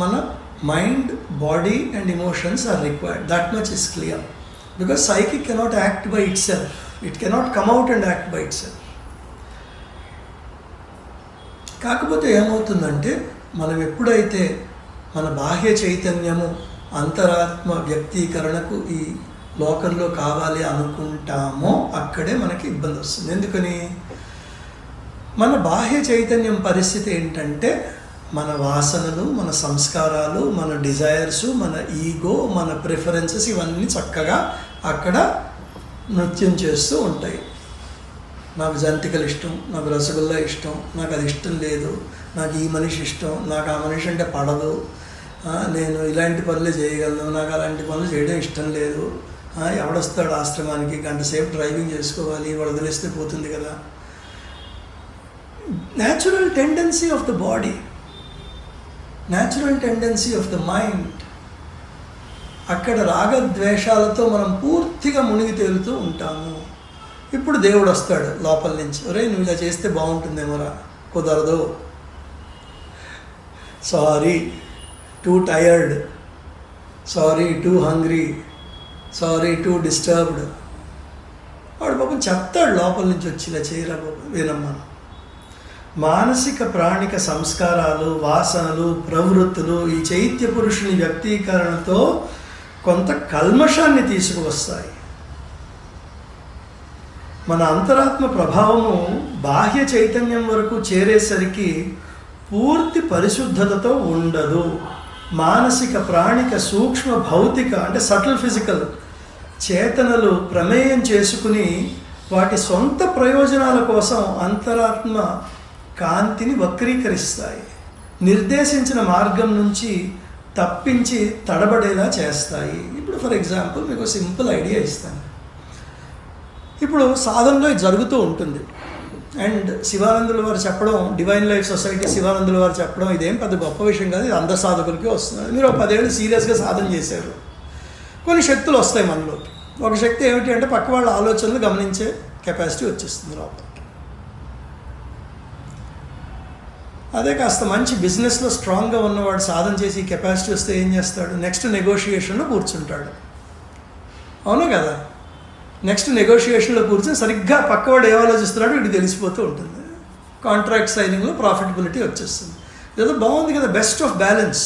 మన mind, body and emotions are required. That much is clear. Because psychic cannot act by itself. It cannot come out and act by itself. కాకపోతే ఏమవుతుందంటే, మనం ఎప్పుడైతే మన బాహ్య చైతన్యము అంతరాత్మ వ్యక్తీకరణకు ఈ లోకంలో కావాలి అనుకుంటామో అక్కడే మనకి ఇబ్బంది వస్తుంది. ఎందుకని? మన బాహ్య చైతన్యం పరిస్థితి ఏంటంటే, మన వాసనలు, మన సంస్కారాలు, మన డిజైర్స్, మన ఈగో, మన ప్రిఫరెన్సెస్ ఇవన్నీ చక్కగా అక్కడ నృత్యం చేస్తూ ఉంటాయి. నాకు జంతికలు ఇష్టం, నాకు రసగుల్లా ఇష్టం, నాకు అది ఇష్టం లేదు, నాకు ఈ మనిషి ఇష్టం, నాకు ఆ మనిషి అంటే పడదు, నేను ఇలాంటి పనులే చేయగలను, నాకు అలాంటి పనులు చేయడం ఇష్టం లేదు, ఎవడొస్తాడు ఆశ్రమానికి, గంట సేపు డ్రైవింగ్ చేసుకోవాలి, వాడు వదిలేస్తే పోతుంది కదా. Natural tendency of the body, natural tendency of the mind. అక్కడ రాగద్వేషాలతో మనం పూర్తిగా మునిగి తేలుతూ ఉంటాము. ఇప్పుడు దేవుడు వస్తాడు లోపల నుంచి, ఒరే నువ్వు ఇలా చేస్తే బాగుంటుందేమోరా, కుదరదు, sorry two tired, sorry two hungry, sorry two disturbed. వాడు పాపం చెప్తాడు లోపల నుంచి వచ్చి, ఇలా చేయరా బాబు వినమ్మా. మానసిక ప్రాణిక సంస్కారాలు, వాసనలు, ప్రవృత్తులు ఈ చైత్య పురుషుని వ్యక్తీకరణతో కొంత కల్మషాన్ని తీసుకువస్తాయి. మన అంతరాత్మ ప్రభావము బాహ్య చైతన్యం వరకు చేరేసరికి పూర్తి పరిశుద్ధతతో ఉండదు. మానసిక ప్రాణిక సూక్ష్మ భౌతిక అంటే సటిల్ ఫిజికల్ చేతనలు ప్రమేయం చేసుకుని వాటి సొంత ప్రయోజనాల కోసం అంతరాత్మ కాంతిని వక్రీకరిస్తాయి, నిర్దేశించిన మార్గం నుంచి తప్పించి తడబడేలా చేస్తాయి. ఇప్పుడు ఫర్ ఎగ్జాంపుల్ మీకు సింపుల్ ఐడియా ఇస్తాను. ఇప్పుడు సాధనలో ఇది జరుగుతూ ఉంటుంది. అండ్ శివానందుల వారు చెప్పడం, డివైన్ లైఫ్ సొసైటీ శివానందుల వారు చెప్పడం ఇదేం పెద్ద గొప్ప విషయం కాదు, ఇది అందరి సాధకులకే వస్తుంది. మీరు 10 ఏళ్ళు సీరియస్గా సాధన చేశారు, కొన్ని శక్తులు వస్తాయి మనలోకి. ఒక శక్తి ఏమిటి అంటే పక్క వాళ్ళ ఆలోచనలు గమనించే కెపాసిటీ వచ్చేస్తుంది లోపలికి. అదే కాస్త మంచి బిజినెస్లో స్ట్రాంగ్గా ఉన్నవాడు సాధన చేసి కెపాసిటీ వస్తే ఏం చేస్తాడు, నెక్స్ట్ నెగోషియేషన్లో కూర్చుంటాడు. అవును కదా, నెక్స్ట్ నెగోషియేషన్లో కూర్చొని సరిగ్గా పక్కవాడు ఏం ఆలోచిస్తున్నాడో వీడికి తెలిసిపోతూ ఉంటుంది. కాంట్రాక్ట్ సైనింగ్లో ప్రాఫిటబిలిటీ వచ్చేస్తుంది. ఏదో బాగుంది కదా, best of balance,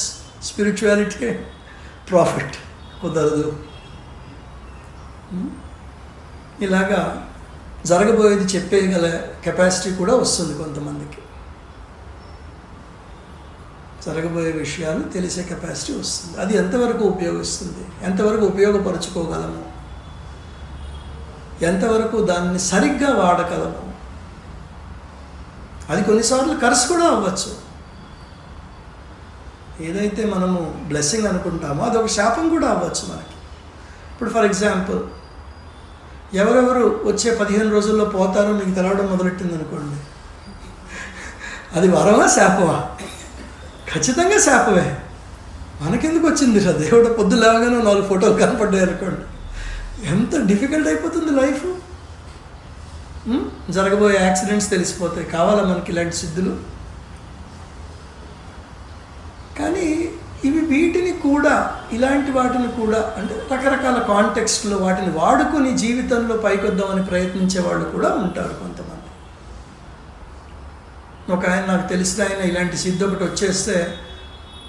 spirituality profit. కుదరదు. ఇలాగా జరగబోయేది చెప్పేయగల కెపాసిటీ కూడా వస్తుంది కొంతమందికి. జరగబోయే విషయాలు తెలిసే కెపాసిటీ వస్తుంది. అది ఎంతవరకు ఉపయోగిస్తుంది, ఎంతవరకు ఉపయోగపరుచుకోగలము, ఎంతవరకు దాన్ని సరిగ్గా వాడగలము. అది కొన్నిసార్లు కర్స్ కూడా అవ్వచ్చు. ఏదైతే మనము బ్లెస్సింగ్ అనుకుంటామో అదొక శాపం కూడా అవ్వచ్చు మనకి. ఇప్పుడు ఫర్ ఎగ్జాంపుల్ ఎవరెవరు వచ్చే 15 రోజుల్లో పోతారో మీకు తెలవడం మొదలెట్టింది అనుకోండి, అది వరమా శాపమా? ఖచ్చితంగా శాపమే. మనకెందుకు వచ్చింది రా, దేవుడు పొద్దు లేవగానే 4 ఫోటోలు కనపడ్డాయి అనుకోండి, ఎంత డిఫికల్ట్ అయిపోతుంది లైఫ్. జరగబోయే యాక్సిడెంట్స్ తెలిసిపోతాయి. కావాలా మనకి ఇలాంటి సిద్ధులు? కానీ వీటిని కూడా, ఇలాంటి వాటిని కూడా అంటే రకరకాల కాంటెక్స్ట్లో వాటిని వాడుకొని జీవితంలో పైకొద్దామని ప్రయత్నించే వాళ్ళు కూడా ఉంటారు కొంతమంది. ఒక ఆయన నాకు తెలిసిన ఆయన ఇలాంటి సిద్ధి ఒకటి వచ్చేస్తే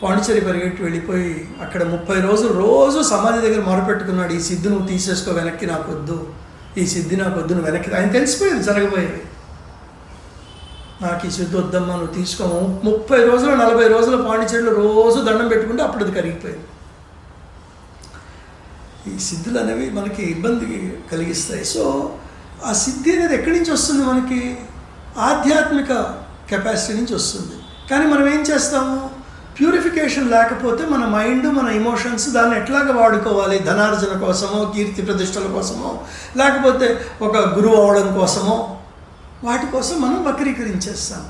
పాండిచేరి పరిగెట్టి వెళ్ళిపోయి అక్కడ 30 రోజులు రోజు సమాధి దగ్గర మొరపెట్టుకున్నాడు, ఈ సిద్ధి నువ్వు తీసేసుకో, వెనక్కి నాకు వద్దు, ఈ సిద్ధి నాకు వద్దు, నువ్వు వెనక్కి. ఆయన తెలిసిపోయేది జరగబోయేది, నాకు ఈ సిద్ధి వద్దమ్మా నువ్వు తీసుకోము. 30 రోజులు 40 రోజులు పాండిచేరిలో రోజు దండం పెట్టుకుంటే అప్పుడు అది కరిగిపోయింది. ఈ సిద్ధులు అనేవి మనకి ఇబ్బంది కలిగిస్తాయి. సో ఆ సిద్ధి అనేది ఎక్కడి నుంచి వస్తుంది? మనకి ఆధ్యాత్మిక కెపాసిటీ నుంచి వస్తుంది. కానీ మనం ఏం చేస్తాము, ప్యూరిఫికేషన్ లేకపోతే మన మైండ్, మన ఎమోషన్స్ దాన్ని ఎట్లాగా వాడుకోవాలి, ధనార్జన కోసమో, కీర్తి ప్రతిష్టల కోసమో, లేకపోతే ఒక గురువు అవడం కోసమో, వాటి కోసం మనం వక్రీకరించేస్తాం.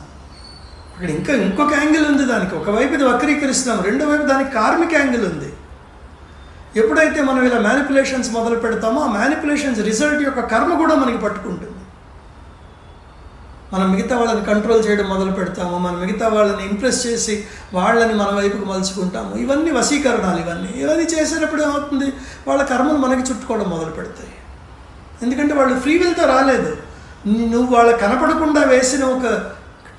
అక్కడ ఇంకొక యాంగిల్ ఉంది దానికి. ఒకవైపు ఇది వక్రీకరిస్తున్నాం, రెండో వైపు దానికి కార్మిక యాంగిల్ ఉంది. ఎప్పుడైతే మనం ఇలా మ్యానిపులేషన్స్ మొదలు పెడతామో ఆ మ్యానిపులేషన్స్ రిజల్ట్ యొక్క కర్మ కూడా మనకి పట్టుకుంటుంది. మనం మిగతా వాళ్ళని కంట్రోల్ చేయడం మొదలు పెడతాము, మనం మిగతా వాళ్ళని ఇంప్రెస్ చేసి వాళ్ళని మన వైపుకు మలుచుకుంటాము. ఇవన్నీ వశీకరణాలు. ఇవన్నీ చేసేటప్పుడు ఏమవుతుంది, వాళ్ళ కర్మలు మనకి చుట్టుకోవడం మొదలు పెడతాయి. ఎందుకంటే వాళ్ళు ఫ్రీ విల్తో రాలేదు, నువ్వు వాళ్ళకి కనపడకుండా వేసిన ఒక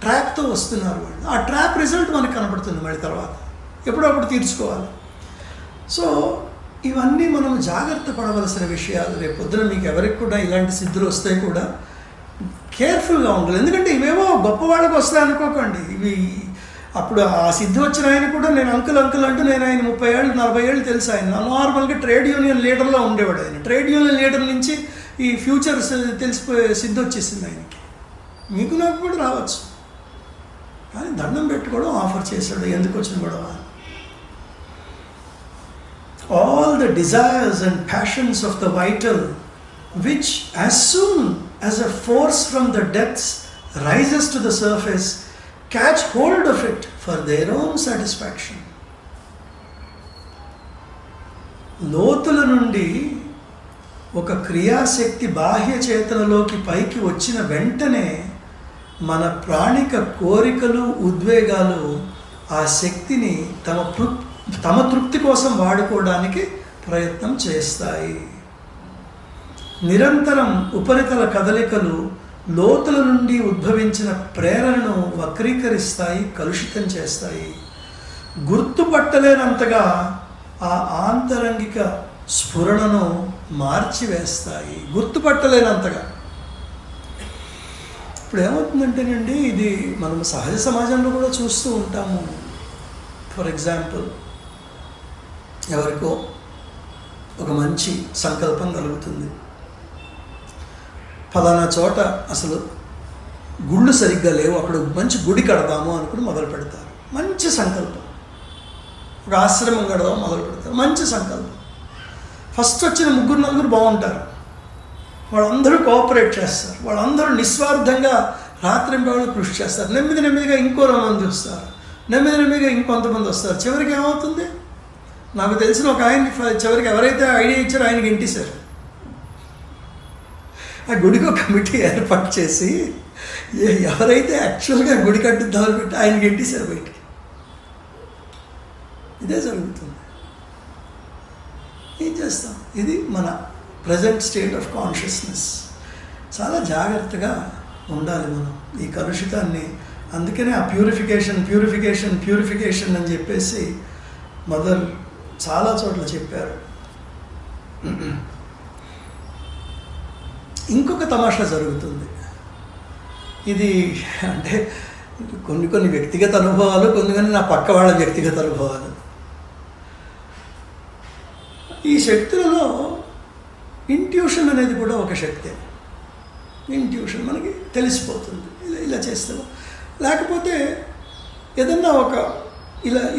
ట్రాప్తో వస్తున్నారు వాళ్ళు. ఆ ట్రాప్ రిజల్ట్ మనకు కనపడుతుంది మళ్ళీ తర్వాత, ఎప్పుడప్పుడు తీర్చుకోవాలి. సో ఇవన్నీ మనం జాగ్రత్త పడవలసిన విషయాలు. రేపు పొద్దున మీకు ఎవరికి కూడా ఇలాంటి సిద్ధులు వస్తాయి కూడా కేర్ఫుల్గా ఉండాలి. ఎందుకంటే ఇవేమో గొప్ప వాళ్ళకి వస్తాయి అనుకోకండి. ఇవి అప్పుడు ఆ సిద్ధి వచ్చిన ఆయన కూడా నేను అంకుల్ అంటూ నేను ఆయన 30 ఏళ్ళు 40 ఏళ్ళు తెలుసు. ఆయన నార్మల్గా ట్రేడ్ యూనియన్ లీడర్లో ఉండేవాడు. ఆయన ట్రేడ్ యూనియన్ లీడర్ నుంచి ఈ ఫ్యూచర్స్ తెలిసిపోయే సిద్ధి వచ్చేసింది ఆయనకి. మీకు నాకు కూడా రావచ్చు. కానీ దండం పెట్టుకోవడం ఆఫర్ చేశాడు, ఎందుకు వచ్చిన గొడవ. the desires and passions of the vital, which as soon as a force from the depths rises to the surface, catch hold of it for their own satisfaction. లోతుల నుండి ఒక క్రియాశక్తి బాహ్య చేతనలోకి పైకి వచ్చిన వెంటనే మన ప్రాణిక కోరికలు, ఉద్వేగాలు ఆ శక్తిని తమ తృప్తి కోసం వాడుకోవడానికి ప్రయత్నం చేస్తాయి. నిరంతరం ఉపరితల కదలికలు లోతుల నుండి ఉద్భవించిన ప్రేరణను వక్రీకరిస్తాయి, కలుషితం చేస్తాయి. గుర్తుపట్టలేనంతగా ఆ ఆంతరంగిక స్ఫురణను మార్చివేస్తాయి. గుర్తుపట్టలేనంతగా. ఇప్పుడు ఏమవుతుందంటేనండి, ఇది మనం సహజ సమాజంలో కూడా చూస్తూ ఉంటాము. ఫర్ ఎగ్జాంపుల్, ఎవరికో ఒక మంచి సంకల్పం కలుగుతుంది. ఫలానా చోట అసలు గుళ్ళు సరిగ్గా లేవు, అక్కడ మంచి గుడి కడదాము అనుకుని మొదలు పెడతారు. మంచి సంకల్పం. ఒక ఆశ్రమం కడదాం మొదలు పెడతారు. మంచి సంకల్పం. ఫస్ట్ వచ్చిన 3-4 బాగుంటారు. వాళ్ళందరూ కోఆపరేట్ చేస్తారు. వాళ్ళందరూ నిస్వార్థంగా రాత్రింబవళ్ళు కృషి చేస్తారు. నెమ్మదిగా ఇంకో మంది వస్తారు. నెమ్మదిగా ఇంకొంతమంది వస్తారు. చివరికి ఏమవుతుంది? నాకు తెలిసిన ఒక ఆయనకి చివరికి ఎవరైతే ఐడియా ఇచ్చారో ఆయనకి ఇంటిశారు. ఆ గుడికి ఒక కమిటీ ఏర్పాటు చేసి ఎవరైతే యాక్చువల్గా గుడి కట్టిద్దామని పెట్టి ఆయనకి ఇంటిశారు బయటికి. ఇదే జరుగుతుంది. ఏం చేస్తాం? ఇది మన ప్రజెంట్ స్టేట్ ఆఫ్ కాన్షియస్నెస్. చాలా జాగ్రత్తగా ఉండాలి మనం ఈ కలుషితాన్ని. అందుకనే ఆ ప్యూరిఫికేషన్ అని చెప్పేసి మదర్ చాలా చోట్ల చెప్పారు. ఇంకొక తమాషా జరుగుతుంది. ఇది అంటే కొన్ని వ్యక్తిగత అనుభవాలు, కొన్ని నా పక్క వాళ్ళ వ్యక్తిగత అనుభవాలు. ఈ శక్తులలో ఇంట్యూషన్ అనేది కూడా ఒక శక్తే. ఇంట్యూషన్ మనకి తెలిసిపోతుంది, ఇలా చేస్తాము. లేకపోతే ఏదన్నా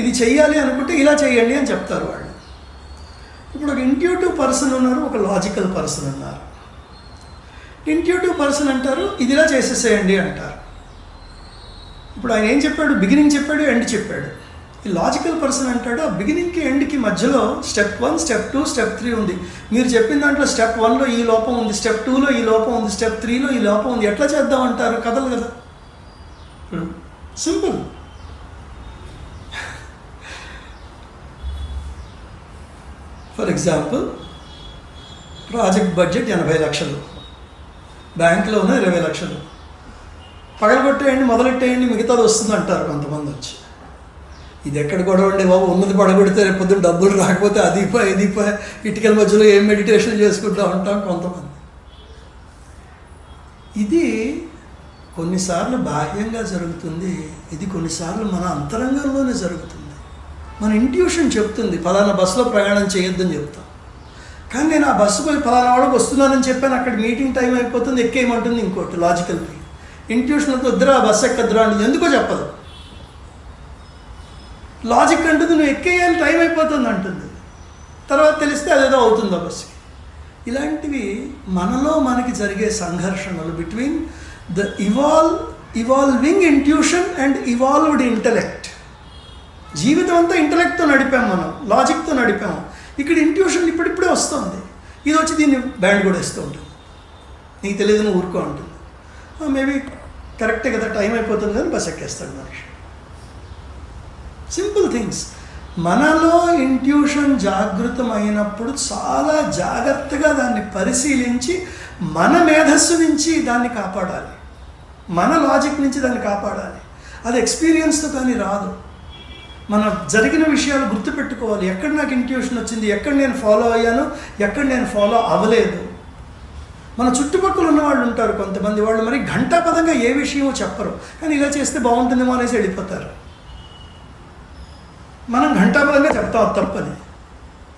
ఇది చెయ్యాలి అనుకుంటే ఇలా చేయండి అని చెప్తారు వాళ్ళు. ఇప్పుడు ఒక ఇంట్యూటివ్ పర్సన్ ఉన్నారు, ఒక లాజికల్ పర్సన్ ఉన్నారు. ఇంట్యూటివ్ పర్సన్ అంటారు ఇది ఇలా చేసేసేయండి అంటారు. ఇప్పుడు ఆయన ఏం చెప్పాడు? బిగినింగ్ చెప్పాడు, ఎండ్ చెప్పాడు. ఈ లాజికల్ పర్సన్ అంటాడు ఆ బిగినింగ్కి ఎండ్కి మధ్యలో స్టెప్ 1, స్టెప్ 2, స్టెప్ 3 ఉంది. మీరు చెప్పిన దాంట్లో స్టెప్ 1లో ఈ లోపం ఉంది, స్టెప్ 2లో ఈ లోపం ఉంది, స్టెప్ 3లో ఈ లోపం ఉంది. ఎట్లా చేద్దామంటారు? కదలు కదా. Simple. For example, project budget 80 లక్షలు, బ్యాంకులో ఉన్న 20 లక్షలు. పగలగొట్టేయండి, మొదలెట్టేయండి, మిగతాది వస్తుంది అంటారు కొంతమంది వచ్చి. ఇది ఎక్కడ గొడవ అండి బాబు, ఉన్నది పడగొడితే రేపు పొద్దున్న డబ్బులు రాకపోతే అది ఇటుకల మధ్యలో ఏం మెడిటేషన్ చేసుకుంటూ ఉంటాం కొంతమంది. ఇది కొన్నిసార్లు బాహ్యంగా జరుగుతుంది, ఇది కొన్నిసార్లు మన అంతరంగంలోనే జరుగుతుంది. మన ఇంట్యూషన్ చెప్తుంది ఫలానా బస్సులో ప్రయాణం చేయొద్దని చెప్తాం. కానీ నేను ఆ బస్సు పోయి ఫలానా వాడికి వస్తున్నానని చెప్పాను, అక్కడ మీటింగ్ టైం అయిపోతుంది, ఎక్కేయమంటుంది ఇంకోటి లాజికల్ థింగ్. ఇంట్యూషన్ అంతా వద్దురా ఆ బస్సు ఎక్కద్దురా అంటుంది, ఎందుకో చెప్పదు. లాజిక్ అంటుంది నువ్వు ఎక్కేయాలి, టైం అయిపోతుంది అంటుంది. తర్వాత తెలిస్తే అదేదో అవుతుంది ఆ బస్సుకి. ఇలాంటివి మనలో మనకి జరిగే సంఘర్షణలు between the evolving intuition and evolved intellect. జీవితం అంతా ఇంటలెక్ట్తో నడిపాం మనం, లాజిక్తో నడిపాము. ఇక్కడ ఇంట్యూషన్ ఇప్పుడిప్పుడే వస్తుంది. ఇది వచ్చి దీన్ని బ్యాండ్ కూడా వేస్తూ ఉంటుంది. నీకు తెలియదు నువ్వు ఊరుకో ఉంటుంది. మేబీ కరెక్టే కదా, టైం అయిపోతుంది కానీ బస్ ఎక్కేస్తాడు మనిషి. Simple things. మనలో ఇంట్యూషన్ జాగృతమైనప్పుడు చాలా జాగ్రత్తగా దాన్ని పరిశీలించి మన మేధస్సు నుంచి దాన్ని కాపాడాలి, మన లాజిక్ నుంచి దాన్ని కాపాడాలి. అది ఎక్స్పీరియన్స్తో కానీ రాదు. మన జరిగిన విషయాలు గుర్తుపెట్టుకోవాలి. ఎక్కడ నాకు ఇంట్యూషన్ వచ్చింది, ఎక్కడ నేను ఫాలో అయ్యాను, ఎక్కడ నేను ఫాలో అవ్వలేదు. మన చుట్టుపక్కల ఉన్న వాళ్ళు ఉంటారు కొంతమంది, వాళ్ళు మరి ఘంటాపదంగా ఏ విషయమో చెప్పరు, కానీ ఇలా చేస్తే బాగుంటుందేమో అనేసి వెళ్ళిపోతారు. మనం ఘంటాపదంగా చెప్తాం అది తప్పని,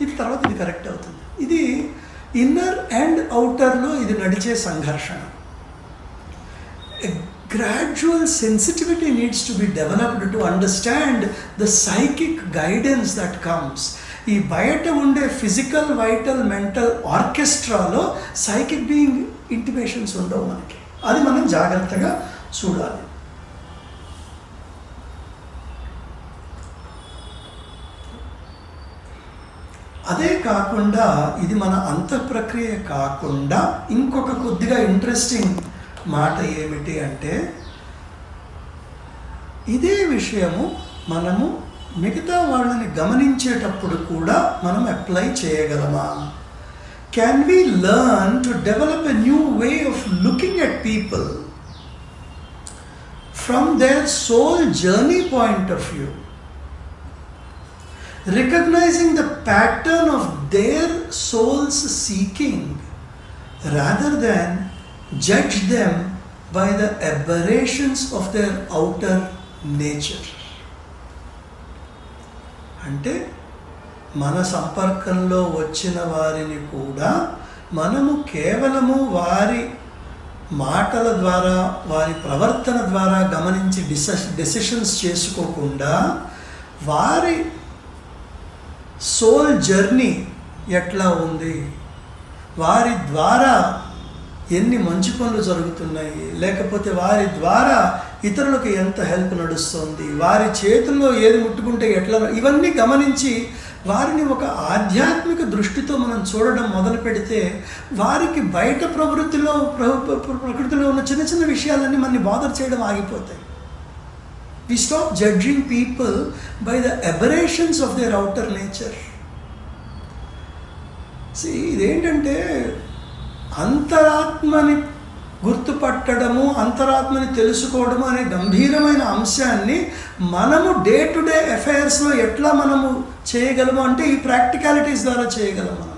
ఇది తర్వాత ఇది కరెక్ట్ అవుతుంది. ఇది ఇన్నర్ అండ్ అవుటర్లో ఇది నడిచే సంఘర్షణ. Gradual sensitivity needs to be developed to understand the psychic guidance that comes ఈ బయట ఉండే ఫిజికల్, వైటల్, మెంటల్ ఆర్కెస్ట్రాలో సైకిక్ బీయింగ్ ఇంటిమేషన్స్ ఉండవు మనకి. అది మనం జాగ్రత్తగా చూడాలి. అదే కాకుండా ఇది మన అంతఃప్రక్రియ కాకుండా ఇంకొక కొద్దిగా ఇంట్రెస్టింగ్ మాట ఏమిటి అంటే, ఇదే విషయము మనము మిగతా వాళ్ళని గమనించేటప్పుడు కూడా మనం అప్లై చేయగలమా? Can we learn to develop a new way of looking at people from their soul journey point of view, recognizing the pattern of their soul's seeking rather than judge them by the aberrations of their outer nature. అంటే మన సంపర్కంలో వచ్చిన వారిని కూడా మనము కేవలము వారి మాటల ద్వారా, వారి ప్రవర్తన ద్వారా గమనించి డెసిషన్స్ చేసుకోకుండా వారి సోల్ జర్నీ ఎట్లా ఉంది, వారి ద్వారా ఎన్ని మంచి పనులు జరుగుతున్నాయి, లేకపోతే వారి ద్వారా ఇతరులకు ఎంత హెల్ప్ నడుస్తుంది, వారి చేతుల్లో ఏది ముట్టుకుంటే ఎట్లా, ఇవన్నీ గమనించి వారిని ఒక ఆధ్యాత్మిక దృష్టితో మనం చూడడం మొదలు పెడితే వారికి బయట ప్రకృతిలో ఉన్న చిన్న చిన్న విషయాలన్నీ మనని బాదర్ చేయడం ఆగిపోతాయి. We stop judging people by the aberrations of their outer nature. See, ఇదేంటంటే అంతరాత్మని గుర్తుపట్టడము, అంతరాత్మని తెలుసుకోవడము అనే గంభీరమైన అంశాన్ని మనము డే టు డే అఫైర్స్లో ఎట్లా మనము చేయగలము అంటే ఈ ప్రాక్టికాలిటీస్ ద్వారా చేయగలం. మనం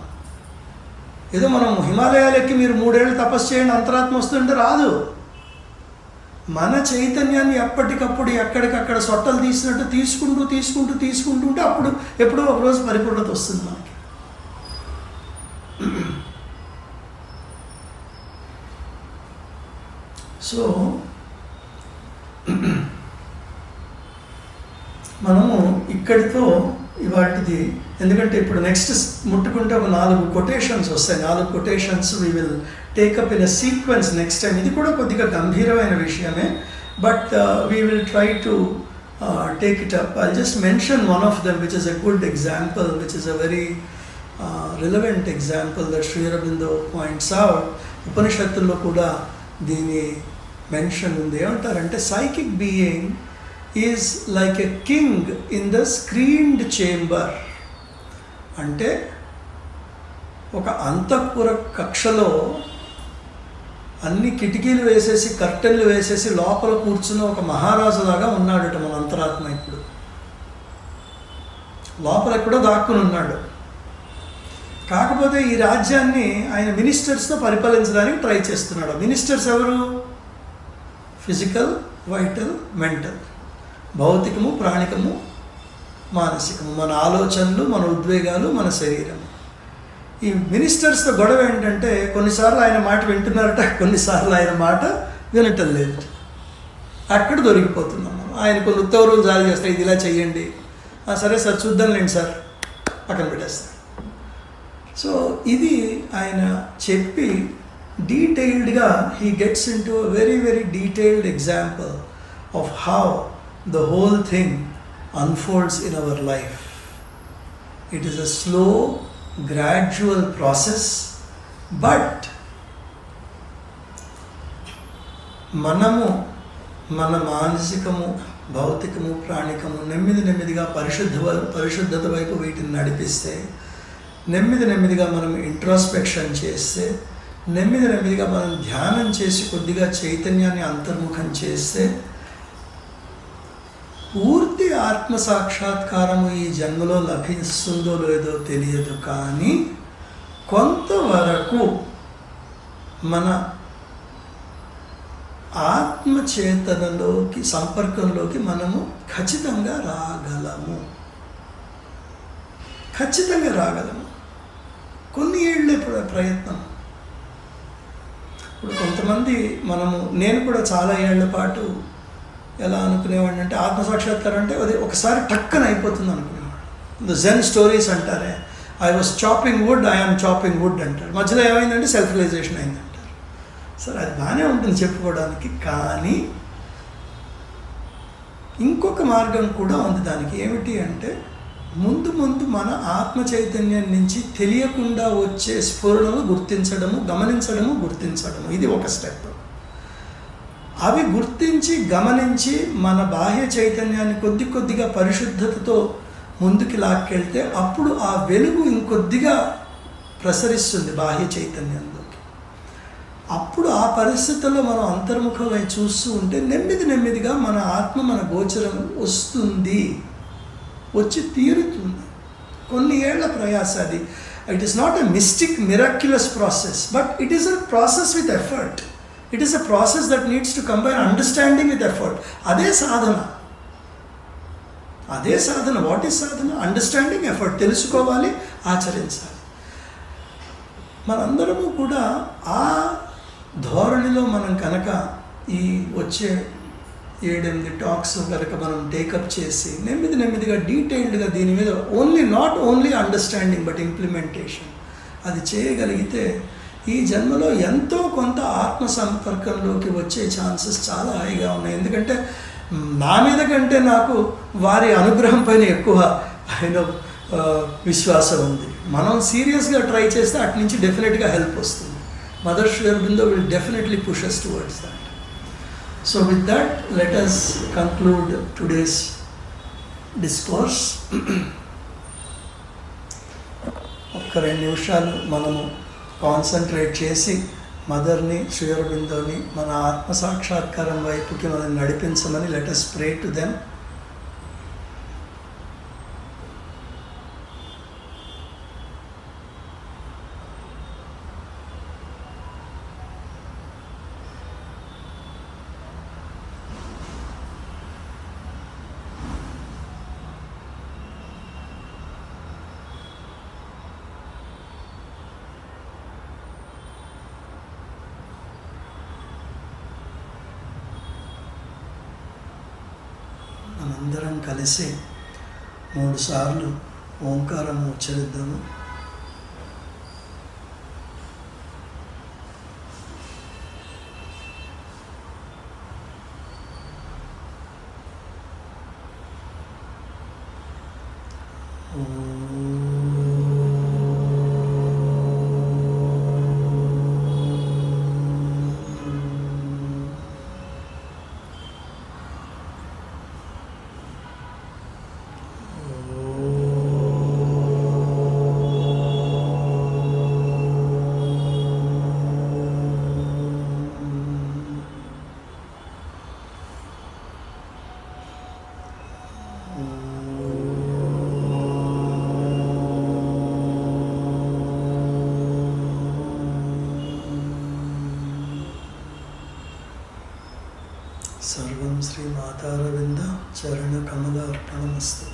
ఏదో మనం హిమాలయాలకి మీరు 3 ఏళ్ళు తపస్సు చేయండి అంతరాత్మ వస్తుంటే రాదు. మన చైతన్యాన్ని ఎప్పటికప్పుడు ఎక్కడికక్కడ సొట్టలు తీసినట్టు తీసుకుంటూ ఉంటే అప్పుడు ఎప్పుడో ఒక రోజు పరిపూర్ణత వస్తుంది మనకి. సో మనము ఇక్కడితో ఇవాటిది, ఎందుకంటే ఇప్పుడు నెక్స్ట్ ముట్టుకుంటే ఒక 4 కొటేషన్స్ వస్తాయి. 4 quotations we will take up in a sequence next time. ఇది కూడా కొద్దిగా గంభీరమైన విషయమే, but we will try to take it up. I just mention one of them which is a good example, which is a very relevant example that Shri Aurobindo points out. ఉపనిషత్తుల్లో కూడా దీని mention ఉంది. ఏమంటారంటే psychic being is like a king in the screened chamber. అంటే ఒక అంతఃపుర కక్షలో అన్ని కిటికీలు వేసేసి కర్టెన్లు వేసేసి లోపల కూర్చున్న ఒక మహారాజులాగా ఉన్నాడట మన అంతరాత్మ. ఇప్పుడు లోపల ఎక్కడో దాక్కుని ఉన్నాడు. కాకపోతే ఈ రాజ్యాన్ని ఆయన మినిస్టర్స్తో పరిపాలించడానికి ట్రై చేస్తున్నాడు. మినిస్టర్స్ ఎవరు? ఫిజికల్, వైటల్, మెంటల్, భౌతికము, ప్రాణికము, మానసికము, మన ఆలోచనలు, మన ఉద్వేగాలు, మన శరీరం. ఈ మినిస్టర్స్తో గొడవ ఏంటంటే కొన్నిసార్లు ఆయన మాట వింటున్నారట, కొన్నిసార్లు ఆయన మాట వినటం లేదు. అక్కడ దొరికిపోతున్నాం మనం. ఆయన కొన్ని ఉత్తర్వులు జారీ చేస్తాయి, ఇది ఇలా చెయ్యండి, సరే సార్ చూద్దాంలేండి సార్, పక్కన పెట్టేస్తాం. సో ఇది ఆయన చెప్పి డీటెయిల్డ్గా he gets in to a very very detailed example of how the whole thing unfolds in our life. It is a slow, gradual process, but మనము మన మానసికము, భౌతికము, ప్రాణికము నెమ్మదిగా పరిశుద్ధత వైపు వీటిని నడిపిస్తే, నెమ్మదిగా మనం ఇంట్రాస్పెక్షన్ చేస్తే, నెమ్మదిగా మనం ధ్యానం చేసి కొద్దిగా చైతన్యాన్ని అంతర్ముఖం చేస్తే పూర్తి ఆత్మసాక్షాత్కారము ఈ జన్మలో లభిస్తుందో లేదో తెలియదు, కానీ కొంతవరకు మన ఆత్మచేతనలోకి సంపర్కంలోకి మనము ఖచ్చితంగా రాగలము. కొన్ని ఏళ్ళే ప్రయత్నం. ఇప్పుడు కొంతమంది నేను కూడా చాలా ఏళ్ల పాటు ఎలా అనుకునేవాడిని అంటే ఆత్మసాక్షాత్కారం అంటే అది ఒకసారి టక్కన అయిపోతుంది అనుకునేవాడు. జెన్ స్టోరీస్ అంటారే, I was chopping wood, I am chopping wood అంటారు. మధ్యలో ఏమైందంటే సెల్ఫ్ రియలైజేషన్ అయిందంటారు. సరే, అది బాగానే ఉంటుంది చెప్పుకోవడానికి, కానీ ఇంకొక మార్గం కూడా ఉంది దానికి. ఏమిటి అంటే, ముందు ముందు మన ఆత్మ చైతన్యం నుంచి తెలియకుండా వచ్చే స్ఫురణను గుర్తించడము, గమనించడము, గుర్తించడము. ఇది ఒక స్టెప్. అవి గుర్తించి గమనించి మన బాహ్య చైతన్యాన్ని కొద్ది కొద్దిగా పరిశుద్ధతతో ముందుకి లాక్కెళ్తే అప్పుడు ఆ వెలుగు ఇంకొద్దిగా ప్రసరిస్తుంది బాహ్య చైతన్యంలోకి. అప్పుడు ఆ పరిస్థితుల్లో మనం అంతర్ముఖమై చూస్తూ ఉంటే నెమ్మదిగా మన ఆత్మ మన గోచరం వస్తుంది, వచ్చి తీరుతుంది. కొన్ని ఏళ్ల ప్రయాస అది. It is not a mystic miraculous process, but it is a process with effort. It is a process that needs to combine understanding with effort. అదే సాధన. What is sadhana? Understanding, effort. తెలుసుకోవాలి, ఆచరించాలి. మనందరము కూడా ఆ ధోరణిలో మనం కనుక ఈ వచ్చే 7-8 టాక్స్ కనుక మనం టేకప్ చేసి నెమ్మదిగా డీటెయిల్డ్గా దీని మీద not only understanding but implementation అది చేయగలిగితే ఈ జన్మలో ఎంతో కొంత ఆత్మ సంపర్కంలోకి వచ్చే ఛాన్సెస్ చాలా హైగా ఉన్నాయి. ఎందుకంటే నా మీద కంటే నాకు వారి అనుగ్రహం పైన ఎక్కువ విశ్వాసం ఉంది. మనం సీరియస్గా ట్రై చేస్తే అటు నుంచి డెఫినెట్గా హెల్ప్ వస్తుంది. Mother Shri Aurobindo will definitely push us towards that. So with that, let us conclude today's discourse. ఒక్క 2 నిమిషాలు మనము కాన్సన్ట్రేట్ చేసి మదర్ని, శ్రీ అరబిందోని మన ఆత్మ సాక్షాత్కారం వైపుకి మనం నడిపించమని let us pray to them. మనందరం కలిసి 3 సార్లు ఓంకారం ఉచ్చరిద్దాము. సర్వం శ్రీ మాతారవింద చరణ కమల అర్పణమస్తు.